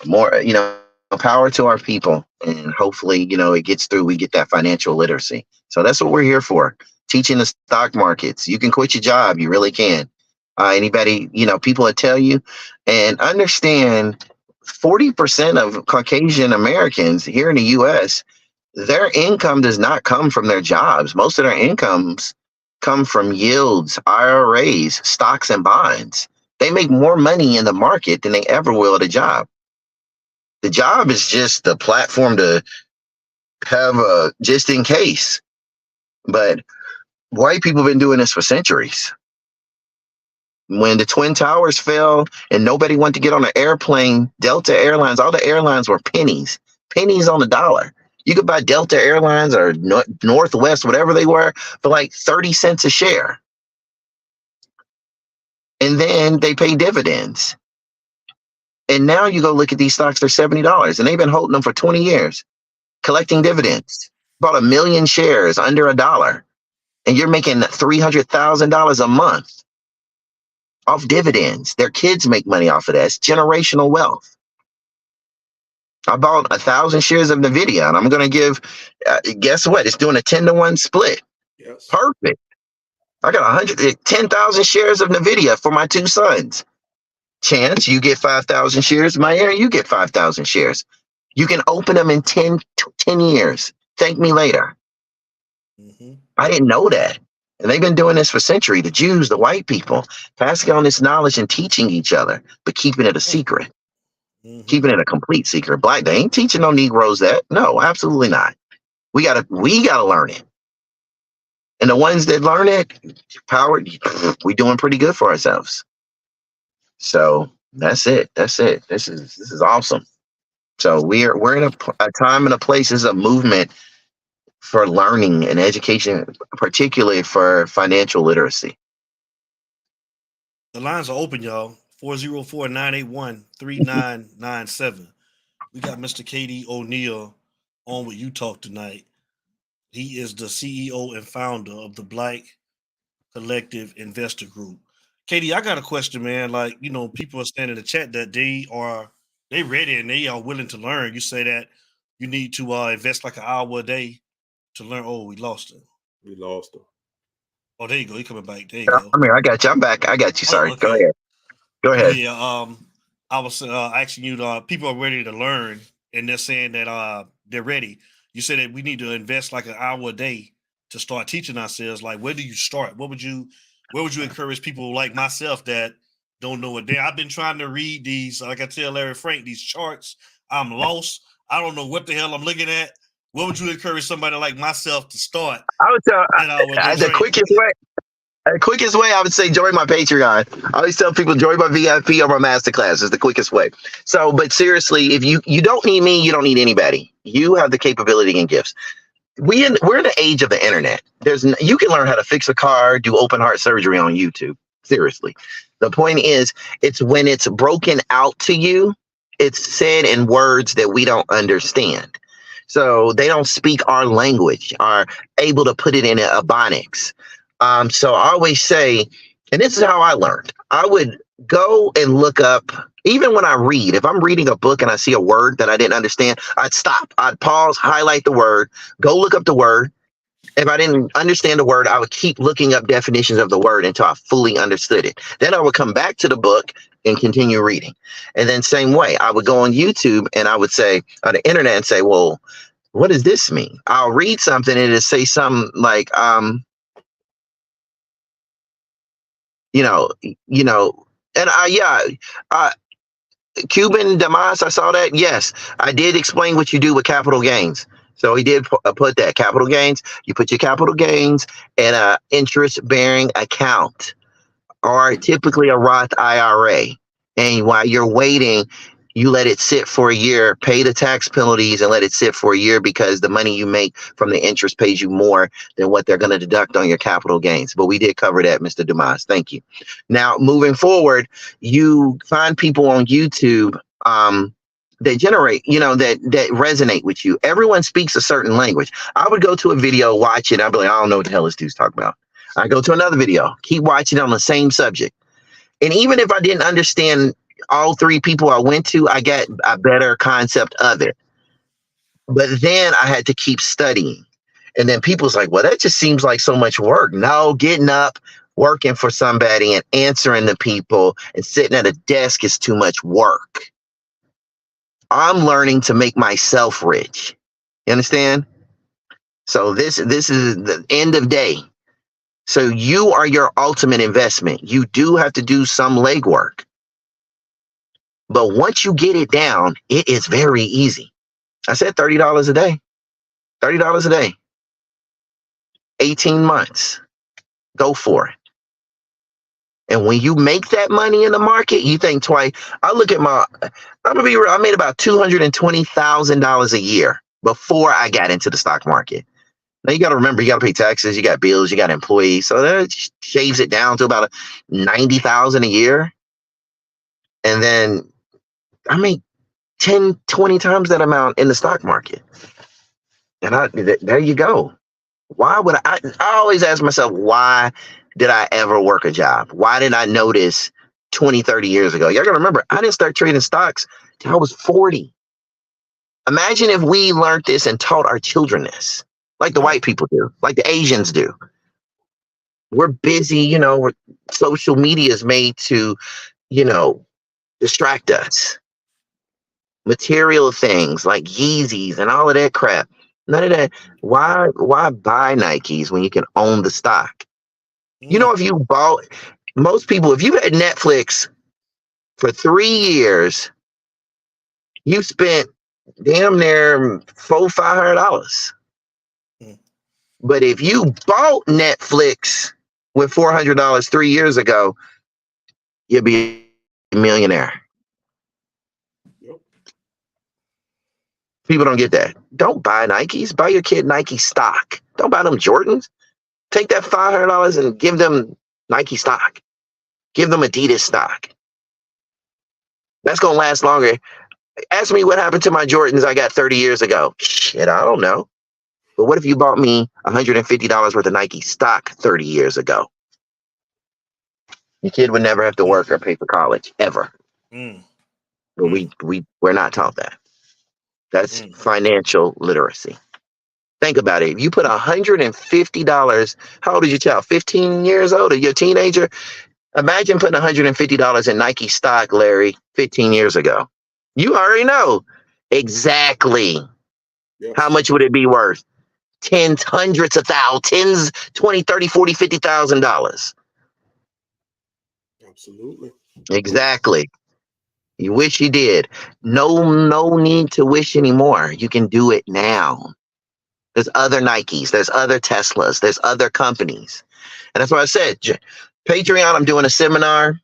more, power to our people. And hopefully, it gets through. We get that financial literacy. So that's what we're here for. Teaching the stock markets. You can quit your job. You really can. Anybody, people that tell you and understand 40% of Caucasian Americans here in the US, their income does not come from their jobs. Most of their incomes come from yields, IRAs, stocks, and bonds. They make more money in the market than they ever will at a job. The job is just the platform to have a just in case. But white people have been doing this for centuries. When the Twin Towers fell and nobody wanted to get on an airplane, Delta Airlines, all the airlines were pennies on the dollar. You could buy Delta Airlines or Northwest, whatever they were, for like 30 cents a share. And then they pay dividends. And now you go look at these stocks, they're $70. And they've been holding them for 20 years, collecting dividends. Bought 1 million shares under $1. And you're making $300,000 a month off dividends. Their kids make money off of that. It's generational wealth. I bought 1,000 shares of NVIDIA, and I'm going to give, guess what? It's doing a 10-to-1 split. Yes. Perfect. I got 10,000 shares of NVIDIA for my 2 sons. Chance, you get 5,000 shares. Meyer, you get 5,000 shares. You can open them in 10 years. Thank me later. Mm-hmm. I didn't know that. And they've been doing this for centuries. The Jews, the white people, passing on this knowledge and teaching each other, but keeping it a secret. Mm-hmm. Keeping it a complete secret. Black, they ain't teaching no Negroes that. No, absolutely not. We gotta learn it. And the ones that learn it, we doing pretty good for ourselves. So that's it. This is awesome. So we're in a time and a place. This is a movement for learning and education, particularly for financial literacy. The lines are open, y'all. 404-981-3997. We got Mr. KD O'Neal on with You Talk tonight. He is the CEO and founder of the Black Collective Investor Group. KD, I got a question, man. Like, people are saying in the chat that they ready and they are willing to learn. You say that you need to invest like an hour a day to learn. Oh, we lost him. Oh, there you go. He coming back. There you go. I'm here. I got you. I'm back. I got you. Sorry. Oh, okay. Go ahead. Yeah. I was asking you. People are ready to learn, and they're saying that they're ready. You said that we need to invest like an hour a day to start teaching ourselves. Like, where do you start? Where would you encourage people like myself that don't know it? I've been trying to read these. Like I tell Larry Frank, these charts. I'm lost. I don't know what the hell I'm looking at. What would you encourage somebody like myself to start? I would tell the quickest way. The quickest way, I would say join my Patreon. I always tell people join my VIP or my masterclass is the quickest way. So, but seriously, if you don't need me, you don't need anybody. You have the capability and gifts. We're in the age of the internet. You can learn how to fix a car, do open heart surgery on YouTube. Seriously. The point is, it's when it's broken out to you, it's said in words that we don't understand. So they don't speak our language, are able to put it in a Ebonics. So I always say, and this is how I learned, I would go and look up, even when I read, if I'm reading a book and I see a word that I didn't understand, I'd stop, I'd pause, highlight the word, go look up the word. If I didn't understand the word, I would keep looking up definitions of the word until I fully understood it. Then I would come back to the book and continue reading. And then same way, I would go on YouTube and I would say on the internet and say, well, what does this mean? I'll read something and it'll say something like, Cuban Damas, I saw that. Yes, I did explain what you do with capital gains. So he did put that capital gains. You put your capital gains in a interest-bearing account or typically a Roth IRA. And while you're waiting, You let it sit for a year, pay the tax penalties, and let it sit for a year, because the money you make from the interest pays you more than what they're going to deduct on your capital gains. But we did cover that, Mr. Dumas. Thank you. Now, moving forward, you find people on YouTube that generate, that resonate with you. Everyone speaks a certain language. I would go to a video, watch it. I'd be like, I don't know what the hell this dude's talking about. I go to another video, keep watching on the same subject. And even if I didn't understand all three people I went to, I got a better concept of it. But then I had to keep studying. And then people's like, well, that just seems like so much work. No, getting up, working for somebody and answering the people and sitting at a desk is too much work. I'm learning to make myself rich. You understand? So this is the end of day. So you are your ultimate investment. You do have to do some legwork. But once you get it down, it is very easy. I said $30 a day. $30 a day. 18 months. Go for it. And when you make that money in the market, you think twice. I'm gonna be real, I made about $220,000 a year before I got into the stock market. Now you got to remember, you got to pay taxes, you got bills, you got employees, so that shaves it down to about $90,000 a year. And then I make 10, 20 times that amount in the stock market. And there you go. Why would I always ask myself, why did I ever work a job? Why did I know this 20, 30 years ago? Y'all gotta remember, I didn't start trading stocks till I was 40. Imagine if we learned this and taught our children this, like the white people do, like the Asians do. We're busy, social media is made to, distract us. Material things like Yeezys and all of that crap. None of that. Why buy Nikes when you can own the stock? If you bought, most people, if you had Netflix for 3 years, you spent damn near $400-$500. But if you bought Netflix with $400 3 years ago, you'd be a millionaire. People don't get that. Don't buy Nikes. Buy your kid Nike stock. Don't buy them Jordans. Take that $500 and give them Nike stock. Give them Adidas stock. That's going to last longer. Ask me what happened to my Jordans I got 30 years ago. Shit, I don't know. But what if you bought me $150 worth of Nike stock 30 years ago? Your kid would never have to work or pay for college, ever. But we're not taught that. That's financial literacy. Think about it. If you put $150, how old is your child? 15 years old? Are you a teenager? Imagine putting $150 in Nike stock, Larry, 15 years ago. You already know exactly how much would it be worth. Tens, hundreds of thousands, 20, 30, 40, $50,000. Absolutely. Exactly. You wish you did. No need to wish anymore. You can do it now. There's other Nikes, there's other Teslas, there's other companies. And that's why I said, Patreon, I'm doing a seminar.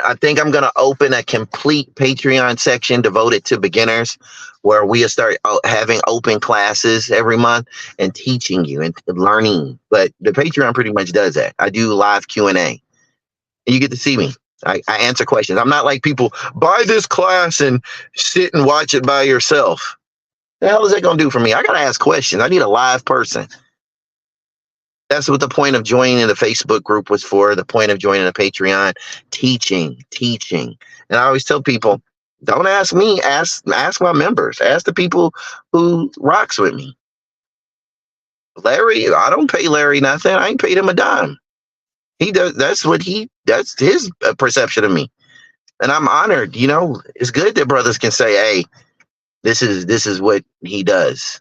I think I'm going to open a complete Patreon section devoted to beginners, where we start having open classes every month and teaching you and learning. But the Patreon pretty much does that. I do live Q&A. And you get to see me. I answer questions. I'm not like people, buy this class and sit and watch it by yourself. The hell is that going to do for me? I got to ask questions. I need a live person. That's what the point of joining the Facebook group was for. The point of joining the Patreon, teaching. And I always tell people, don't ask me, ask my members, ask the people who rocks with me. Larry, I don't pay Larry nothing. I ain't paid him a dime. He does. That's his perception of me. And I'm honored. It's good that brothers can say, hey, this is what he does.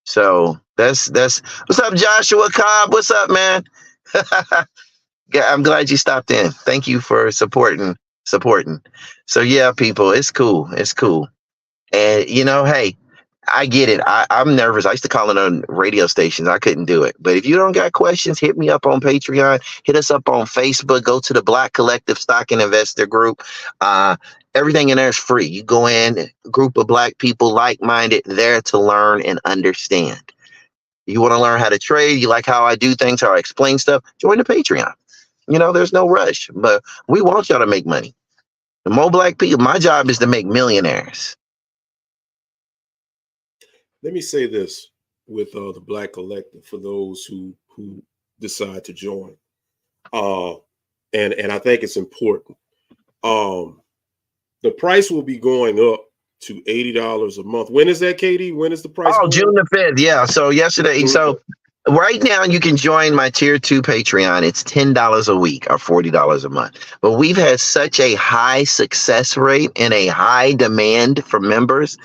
So that's what's up, Joshua Cobb? What's up, man? Yeah, I'm glad you stopped in. Thank you for supporting. So yeah, people, it's cool. And hey, I get it. I'm nervous. I used to call in on radio stations. I couldn't do it. But if you don't got questions, hit me up on Patreon. Hit us up on Facebook. Go to the Black Collective Stock and Investor Group. Everything in there is free. You go in, a group of Black people, like-minded, there to learn and understand. You want to learn how to trade? You like how I do things, how I explain stuff? Join the Patreon. There's no rush. But we want y'all to make money. The more Black people, my job is to make millionaires. Let me say this with the Black Collective for those who decide to join, and I think it's important. The price will be going up to $80 a month. When is that, Katie? When is the price? Oh, June the 5th. Yeah. So yesterday. So right now you can join my tier 2 Patreon. It's $10 a week or $40 a month. But we've had such a high success rate and a high demand for members.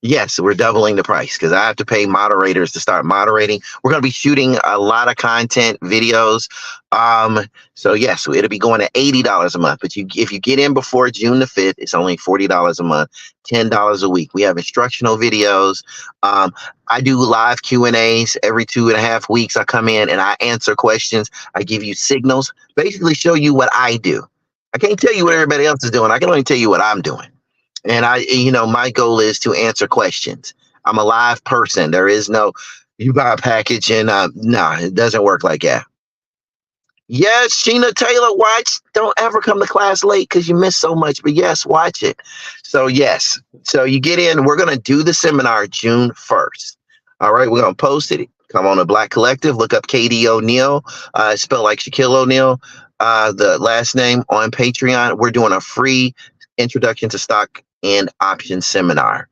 Yes, we're doubling the price because I have to pay moderators to start moderating. We're going to be shooting a lot of content, videos. So yes, it'll be going to $80 a month. But if you get in before June the 5th, it's only $40 a month, $10 a week. We have instructional videos. I do live Q&As every 2.5 weeks. I come in and I answer questions. I give you signals, basically show you what I do. I can't tell you what everybody else is doing. I can only tell you what I'm doing. And my goal is to answer questions. I'm a live person. There is no, you buy a package and no, it doesn't work like that. Yes, Sheena Taylor, watch. Don't ever come to class late because you miss so much. But yes, watch it. So yes, so you get in. We're going to do the seminar June 1st. All right, we're going to post it. Come on to Black Collective. Look up KD O'Neal. Spelled like Shaquille O'Neal. The last name on Patreon. We're doing a free introduction to stock and option seminar,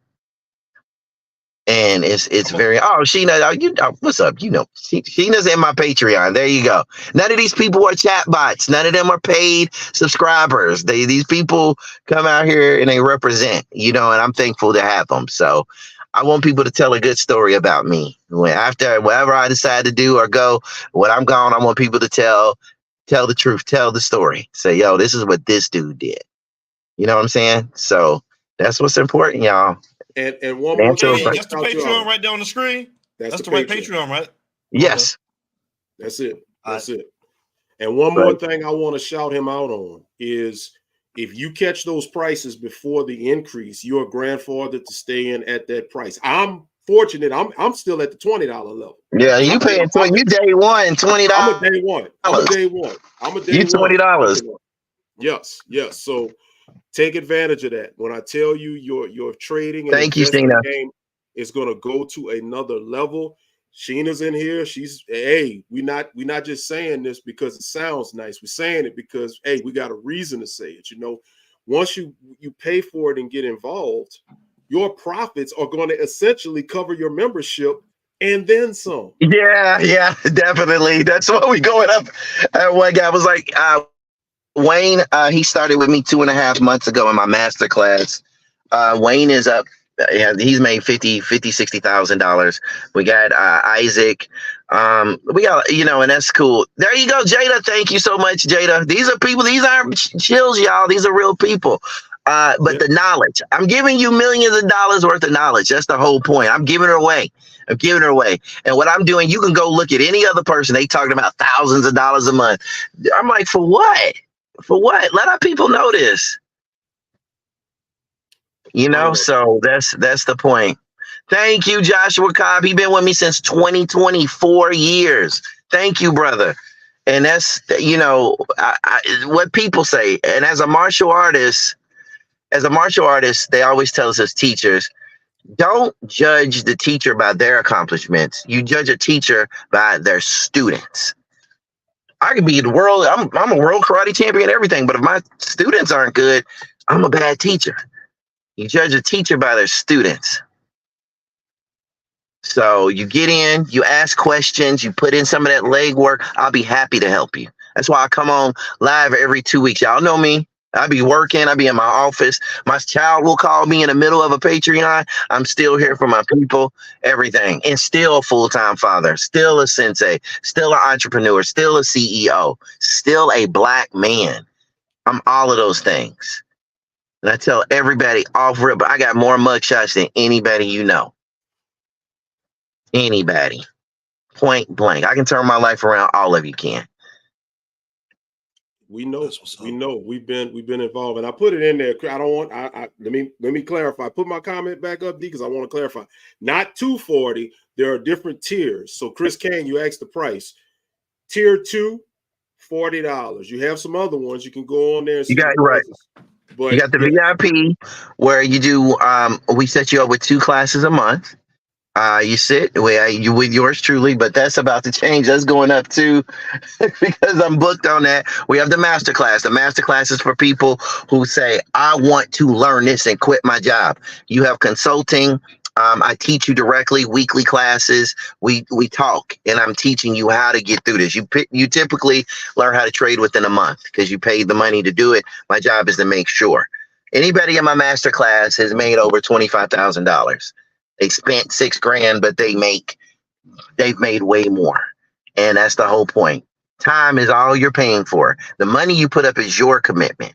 and it's very Sheena, what's up? Sheena's in my Patreon. There you go. None of these people are chat bots. None of them are paid subscribers. These people come out here and they represent, and I'm thankful to have them. So I want people to tell a good story about me. After whatever I decide to do or go, when I'm gone, I want people to tell the truth, tell the story. Say, yo, this is what this dude did. You know what I'm saying? So that's what's important, y'all. And one more thing. That's the Patreon right there on the screen. That's the right Patreon, right? Yes. That's it. That's it. And one more thing I want to shout him out on is if you catch those prices before the increase, you are grandfathered to stay in at that price. I'm fortunate. I'm still at the $20 level. Yeah, you paying you day one, $20. I'm a day one. You $20. Yes. So take advantage of that. When I tell you your trading and thank you, Sheena, game is going to go to another level. Sheena's in here. We're not just saying this because it sounds nice. We're saying it because we got a reason to say it. Once you pay for it and get involved, your profits are going to essentially cover your membership and then some. Yeah, definitely. That's what we going up. One guy was like, Wayne, he started with me 2.5 months ago in my master class. Wayne is up. He's made $60,000. We got Isaac. We got, and that's cool. There you go, Jada. Thank you so much, Jada. These are people. These aren't chills, y'all. These are real people. But the knowledge, I'm giving you millions of dollars worth of knowledge. That's the whole point. I'm giving her away. And what I'm doing, you can go look at any other person. They talking about thousands of dollars a month. I'm like, for what? For what? Let our people know this. So that's the point. Thank you, Joshua Cobb. He's been with me since 2024 years. Thank you, brother. And that's, what people say. And as a martial artist, they always tell us as teachers, don't judge the teacher by their accomplishments. You judge a teacher by their students. I could be the world. I'm a world karate champion and everything, but if my students aren't good, I'm a bad teacher. You judge a teacher by their students. So you get in, you ask questions, you put in some of that leg work. I'll be happy to help you. That's why I come on live every 2 weeks. Y'all know me. I be working. I be in my office. My child will call me in the middle of a Patreon. I'm still here for my people, everything. And still a full-time father, still a sensei, still an entrepreneur, still a CEO, still a Black man. I'm all of those things. And I tell everybody off rip, I got more mugshots than anybody you know. Anybody. Point blank. I can turn my life around. All of you can. We know. We know. We've been involved, and I put it in there. I don't want. Let me clarify. Put my comment back up, D, because I want to clarify. Not 240. There are different tiers. So, Chris Kane, you asked the price. Tier 2, $40. You have some other ones. You can go on there and see You got the it right. prices. But You got the yes. VIP where you do. We set you up with 2 classes a month. You sit you with yours truly, but that's about to change. That's going up too because I'm booked on that. We have the master class. The master class is for people who say, I want to learn this and quit my job. You have consulting. I teach you directly, weekly classes. We talk, and I'm teaching you how to get through this. You typically learn how to trade within a month because you paid the money to do it. My job is to make sure. Anybody in my master class has made over $25,000. They spent $6,000, but they've made way more. And that's the whole point. Time is all you're paying for. The money you put up is your commitment.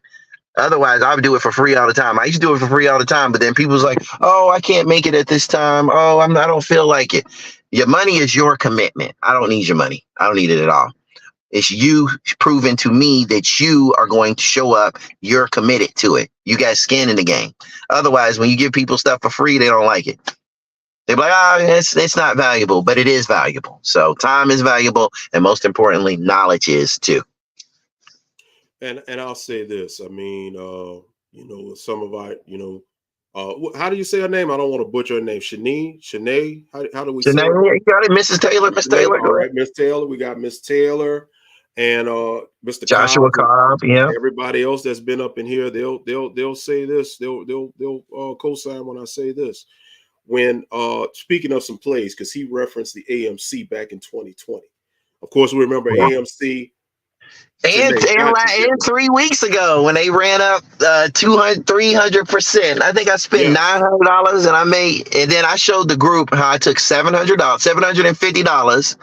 Otherwise, I would do it for free all the time. I used to do it for free all the time, but then people's like, oh, I can't make it at this time. Oh, I don't feel like it. Your money is your commitment. I don't need your money. I don't need it at all. It's you proving to me that you are going to show up. You're committed to it. You got skin in the game. Otherwise, when you give people stuff for free, they don't like it. They're like, it's not valuable, but it is valuable. So time is valuable, and most importantly, knowledge is too. And I'll say this. I mean, some of our, how do you say her name? I don't want to butcher her name. Shanae. How do we say it? You got it, Mrs. Taylor. Miss Taylor. All right, Miss Taylor. We got Miss Taylor and Mr. Joshua Cobb. Yeah. Everybody else that's been up in here, they'll say this. They'll co-sign when I say this. When speaking of some plays, because he referenced the AMC back in 2020. Of course, we remember AMC. And 3 weeks ago when they ran up 300%. I think I spent $900 and then I showed the group how I took $750.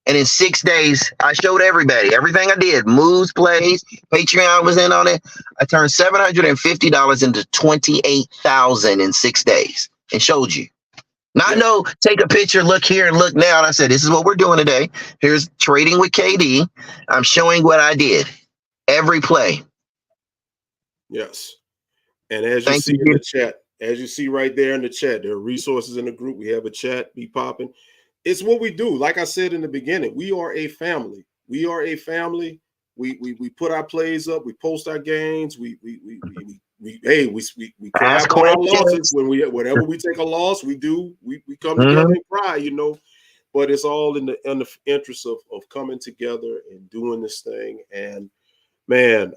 And in 6 days, I showed everybody everything I did. Moves, plays, Patreon was in on it. I turned $750 into $28,000 in 6 days and showed you. Take a picture, look here and look now. And I said, this is what we're doing today. Here's trading with KD. I'm showing what I did. Every play. Yes. And as you see in the chat, as you see right there in the chat, there are resources in the group. We have a chat, be popping. It's what we do. Like I said in the beginning, we are a family. We are a family. We put our plays up. We post our gains. We cry about our losses whenever we take a loss. We come together and cry, But it's all in the interest of coming together and doing this thing. And man,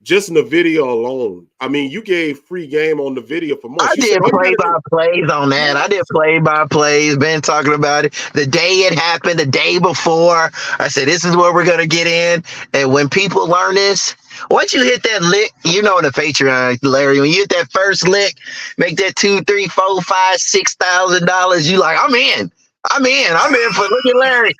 just in the video alone, I mean, you gave free game on the video for months. I did play-by-plays on that. I did play-by-plays, been talking about it. The day it happened, the day before, I said, this is where we're going to get in. And when people learn this, once you hit that lick, in the Patreon, Larry, when you hit that first lick, make that $2,000, $3,000, $4,000, $5,000, $6,000, you like, I'm in for, look at Larry.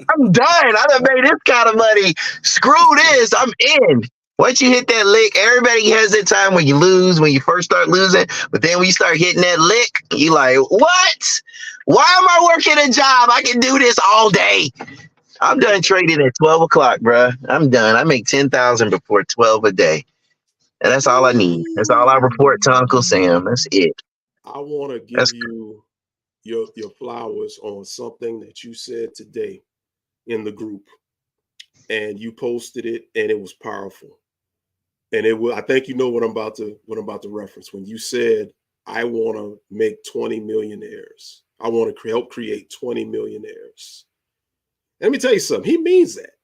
I'm done. I done made this kind of money. Screw this. I'm in. Once you hit that lick, everybody has that time when you lose, when you first start losing. But then when you start hitting that lick, you like, what? Why am I working a job? I can do this all day. I'm done trading at 12 o'clock, bro. I'm done. I make 10,000 before 12 a day. And that's all I need. That's all I report to Uncle Sam. That's it. I want to give you your flowers on something that you said today in the group. And you posted it, and it was powerful. And it will. I think you know what I'm about to reference when you said, "I want to make 20 millionaires. I want to help create 20 millionaires." Let me tell you something. He means that.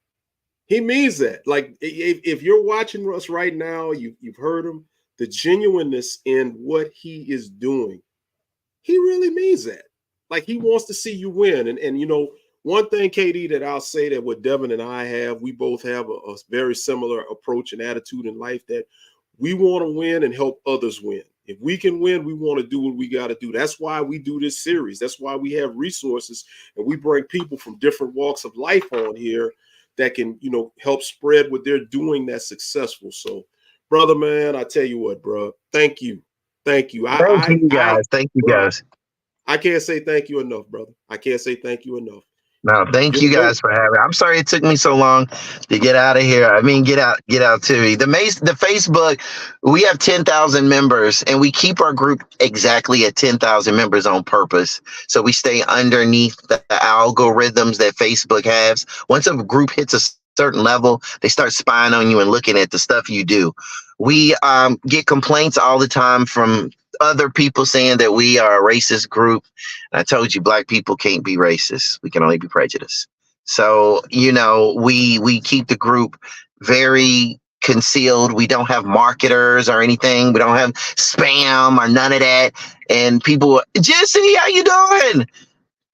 He means that. Like if you're watching us right now, you've heard him. The genuineness in what he is doing, he really means that. Like he wants to see you win. And one thing, KD, that I'll say that what Devin and I have, we both have a very similar approach and attitude in life that we want to win and help others win. If we can win, we want to do what we got to do. That's why we do this series. That's why we have resources and we bring people from different walks of life on here that can, help spread what they're doing that's successful. So brother, man, I tell you what, bro. Thank you. Thank you guys. Thank you bro, guys. I can't say thank you enough, brother. I can't say thank you enough. No, thank you guys for having me. I'm sorry it took me so long to get out of here. I mean, get out to me. The Facebook, we have 10,000 members, and we keep our group exactly at 10,000 members on purpose. So we stay underneath the algorithms that Facebook has. Once a group hits a certain level, they start spying on you and looking at the stuff you do. We get complaints all the time from other people saying that we are a racist group. I told you, black people can't be racist. We can only be prejudiced. So, we keep the group very concealed. We don't have marketers or anything. We don't have spam or none of that. And people, Jesse, how you doing?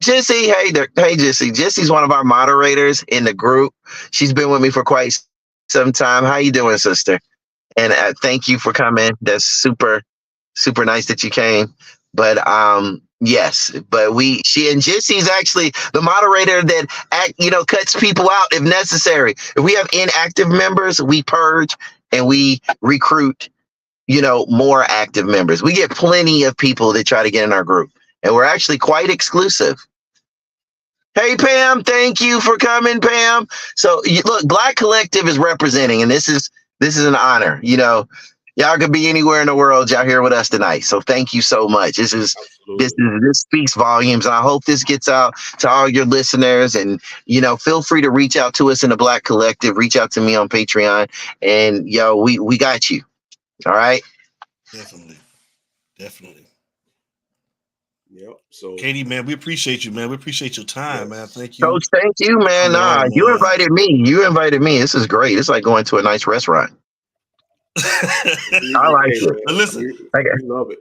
Jesse, hey there. Hey, Jesse. Jesse's one of our moderators in the group. She's been with me for quite some time. How you doing, sister? And thank you for coming. That's super nice that you came. But yes, but Jesse's actually the moderator that cuts people out if necessary. If we have inactive members, we purge and we recruit, more active members. We get plenty of people that try to get in our group, and we're actually quite exclusive. Hey, Pam, thank you for coming, Pam. So look, Black Collective is representing, and this is an honor. Y'all could be anywhere in the world. Y'all here with us tonight. So thank you so much. This speaks volumes. And I hope this gets out to all your listeners. And, feel free to reach out to us in the Black Collective. Reach out to me on Patreon. And we got you. All right. Definitely. Yep. So, Katie, man, we appreciate you, man. We appreciate your time, man. Thank you. Coach, thank you, man. You invited me. This is great. It's like going to a nice restaurant. I like it. But listen, we love it.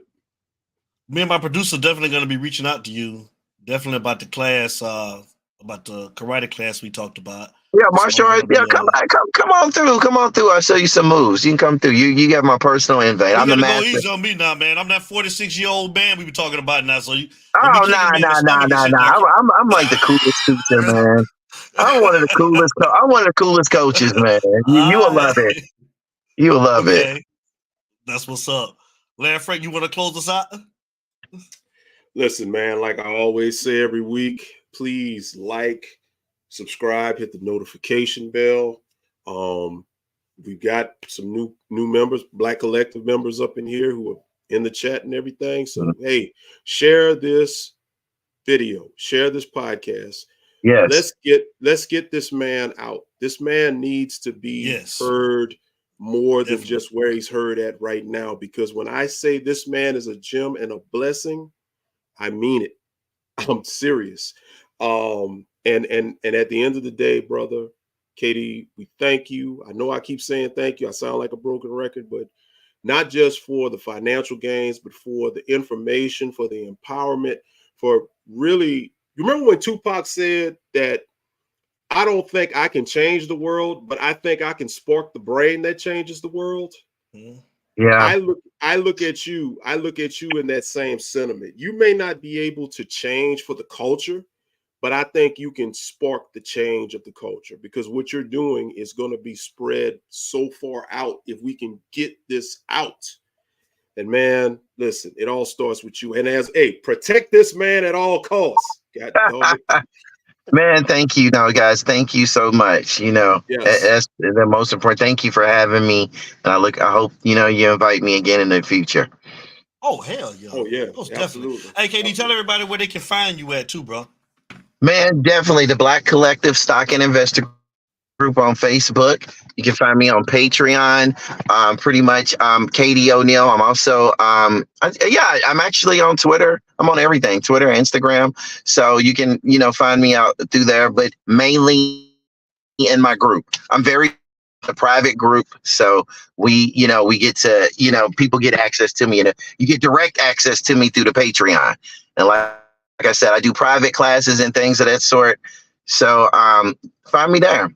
Me and my producer definitely going to be reaching out to you. Definitely about the class, about the karate class we talked about. Yeah, martial arts. Yeah, come on through. Come on through. I'll show you some moves. You can come through. You got my personal invite. I'm the master. Go easy on me now, man. I'm that 46-year-old man we were talking about now. So nah. I'm like the coolest teacher, man. I'm one of the coolest coaches, man. You will love it. You will love it. That's what's up. Larry Frank, you want to close us out? Listen, man, like I always say every week, please like, subscribe, hit the notification bell. We've got some new members, Black Collective members up in here who are in the chat and everything. So, hey, share this video, share this podcast. Yes. Let's get this man out. This man needs to be heard more than just where he's heard at right now. Because when I say this man is a gem and a blessing, I mean it. I'm serious. And at the end of the day, brother, Katie, we thank you. I know I keep saying thank you. I sound like a broken record, but not just for the financial gains, but for the information, for the empowerment, for really, you remember when Tupac said that I don't think I can change the world, but I think I can spark the brain that changes the world. Yeah. I look at you in that same sentiment. You may not be able to change for the culture, but I think you can spark the change of the culture, because what you're doing is going to be spread so far out if we can get this out. And man, listen, it all starts with you. And protect this man at all costs. God, man, thank you. No, guys, thank you so much. That's the most important. Thank you for having me. And I hope, you invite me again in the future. Oh, hell yeah. Oh, yeah. Most definitely. Hey, Katie, tell everybody where they can find you at too, bro. Man, definitely the Black Collective Stock and Investor Group on Facebook. You can find me on Patreon. Pretty much Katie O'Neill. I'm also I'm actually on Twitter. I'm on everything, Twitter, Instagram. So you can, find me out through there, but mainly in my group. I'm a private group. So we get to, people get access to me, and you get direct access to me through the Patreon. And like I said, I do private classes and things of that sort. So find me there.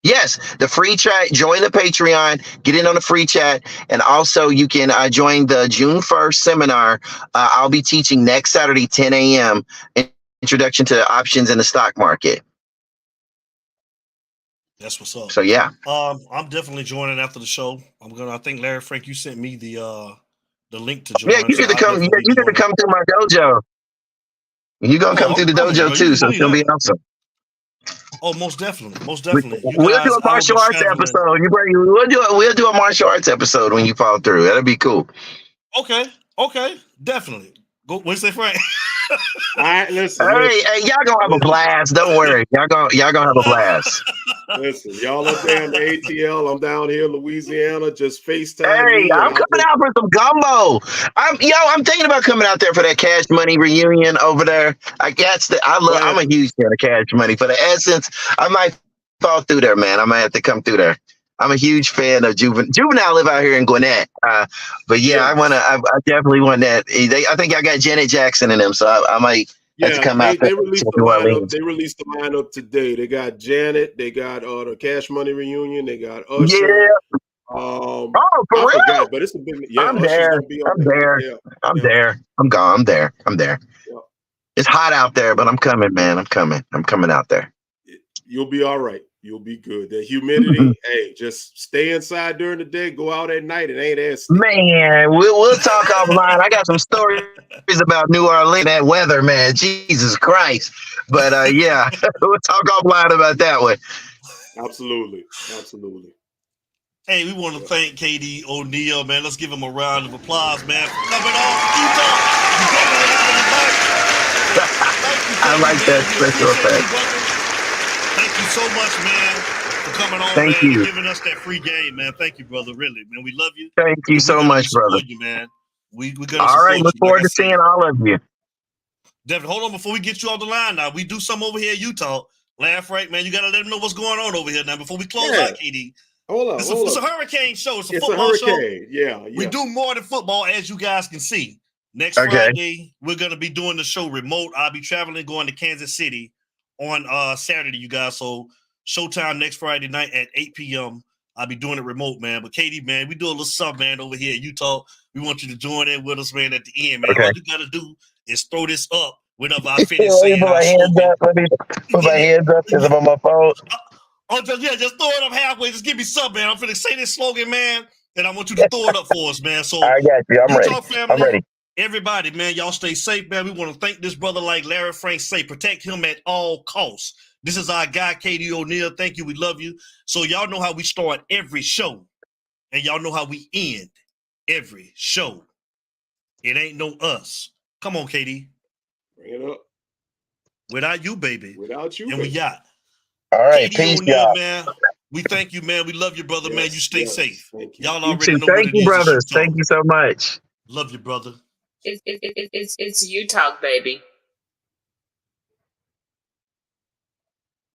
Yes, the free chat, join the Patreon, get in on the free chat. And also you can join the June 1st seminar. I'll be teaching next Saturday, 10 a.m. Introduction to options in the stock market. That's what's up. So yeah. I'm definitely joining after the show. I think Larry Frank, you sent me the link to join. Yeah, you so get to I'll come. Yeah, definitely you get to join. come through my dojo. You're gonna come I'm through the coming, dojo bro. You too, can so it's believe gonna be that. awesome. Oh, most definitely, most definitely. You We'll do guys, a I will be martial arts traveling. episode. We'll do a martial arts episode when you fall through. That'll be cool. Okay, definitely. Go. What you say, Frank? All right, listen. Hey, y'all gonna have a blast. Don't worry, y'all gonna have a blast. Listen, y'all up there in the ATL. I'm down here in Louisiana. Just FaceTime Hey, me. I'm coming out for some gumbo. I'm thinking about coming out there for that Cash Money reunion over there. I'm a huge fan of Cash Money. For the Essence, I might fall through there, man. I might have to come through there. I'm a huge fan of Juvenile. Live out here in Gwinnett, but yeah, I definitely want that. I think I got Janet Jackson in them, so I might have to come out there. They released the lineup. They released the lineup today. They got Janet. They got the Cash Money reunion. They got Usher. Yeah. Oh, for real? Forgot, but it's a big. Yeah, I'm Usher's there. gonna be on I'm there. Yeah. I'm there. I'm gone. I'm there. Yeah. It's hot out there, but I'm coming, man. I'm coming out there. You'll be all right. You'll be good. The humidity, hey, just stay inside during the day, go out at night. It ain't as steep. Man, we'll talk offline. I got some stories about New Orleans, that weather, man. Jesus Christ. But yeah, we'll talk offline about that one. Absolutely. Hey, we want to thank KD O'Neal, man. Let's give him a round of applause, man, for coming on. I like that special effect. Thank you so much, man, for coming on, Thank man, you. and giving us that free game, man. Thank you, brother. Really, man. We love you. Thank you so much, brother. You, man. We're gonna all right, look forward to seeing all of you. Definitely. Hold on before we get you on the line now. We do some over here in Utah. Laugh right, man. You gotta let them know what's going on over here now before we close out, KD. Hold on. It's a hurricane show. It's a football show. Yeah. We do more than football, as you guys can see. Next Friday, we're gonna be doing the show remote. I'll be traveling, going to Kansas City on Saturday, you guys. So showtime next Friday night at 8 p.m. I'll be doing it remote, man. But KD, man, we do a little something, man, over here in Utah. We want you to join in with us, man, at the end, man. All you gotta do is throw this up whenever I finish saying my hands up. Let me put my hands up because I'm on my phone. Just throw it up halfway. Just give me something, man. I'm finna say this slogan, man, and I want you to throw it up for us, man. So I got you. I'm ready. Family, I'm ready. Everybody, man, y'all stay safe, man. We want to thank this brother, like Larry Frank say, protect him at all costs. This is our guy, KD O'Neal. Thank you. We love you. So y'all know how we start every show, and y'all know how we end every show. It ain't no us. Come on, KD. Bring it up. Without you, baby. Without you, and baby. we got. All right, KD peace, O'Neal, y'all. man. We thank you, man. We love you, brother, man. You stay safe. Y'all You already too. know Thank what it you, is. brothers. Thank you so much. Love you, brother. It's you talk, baby.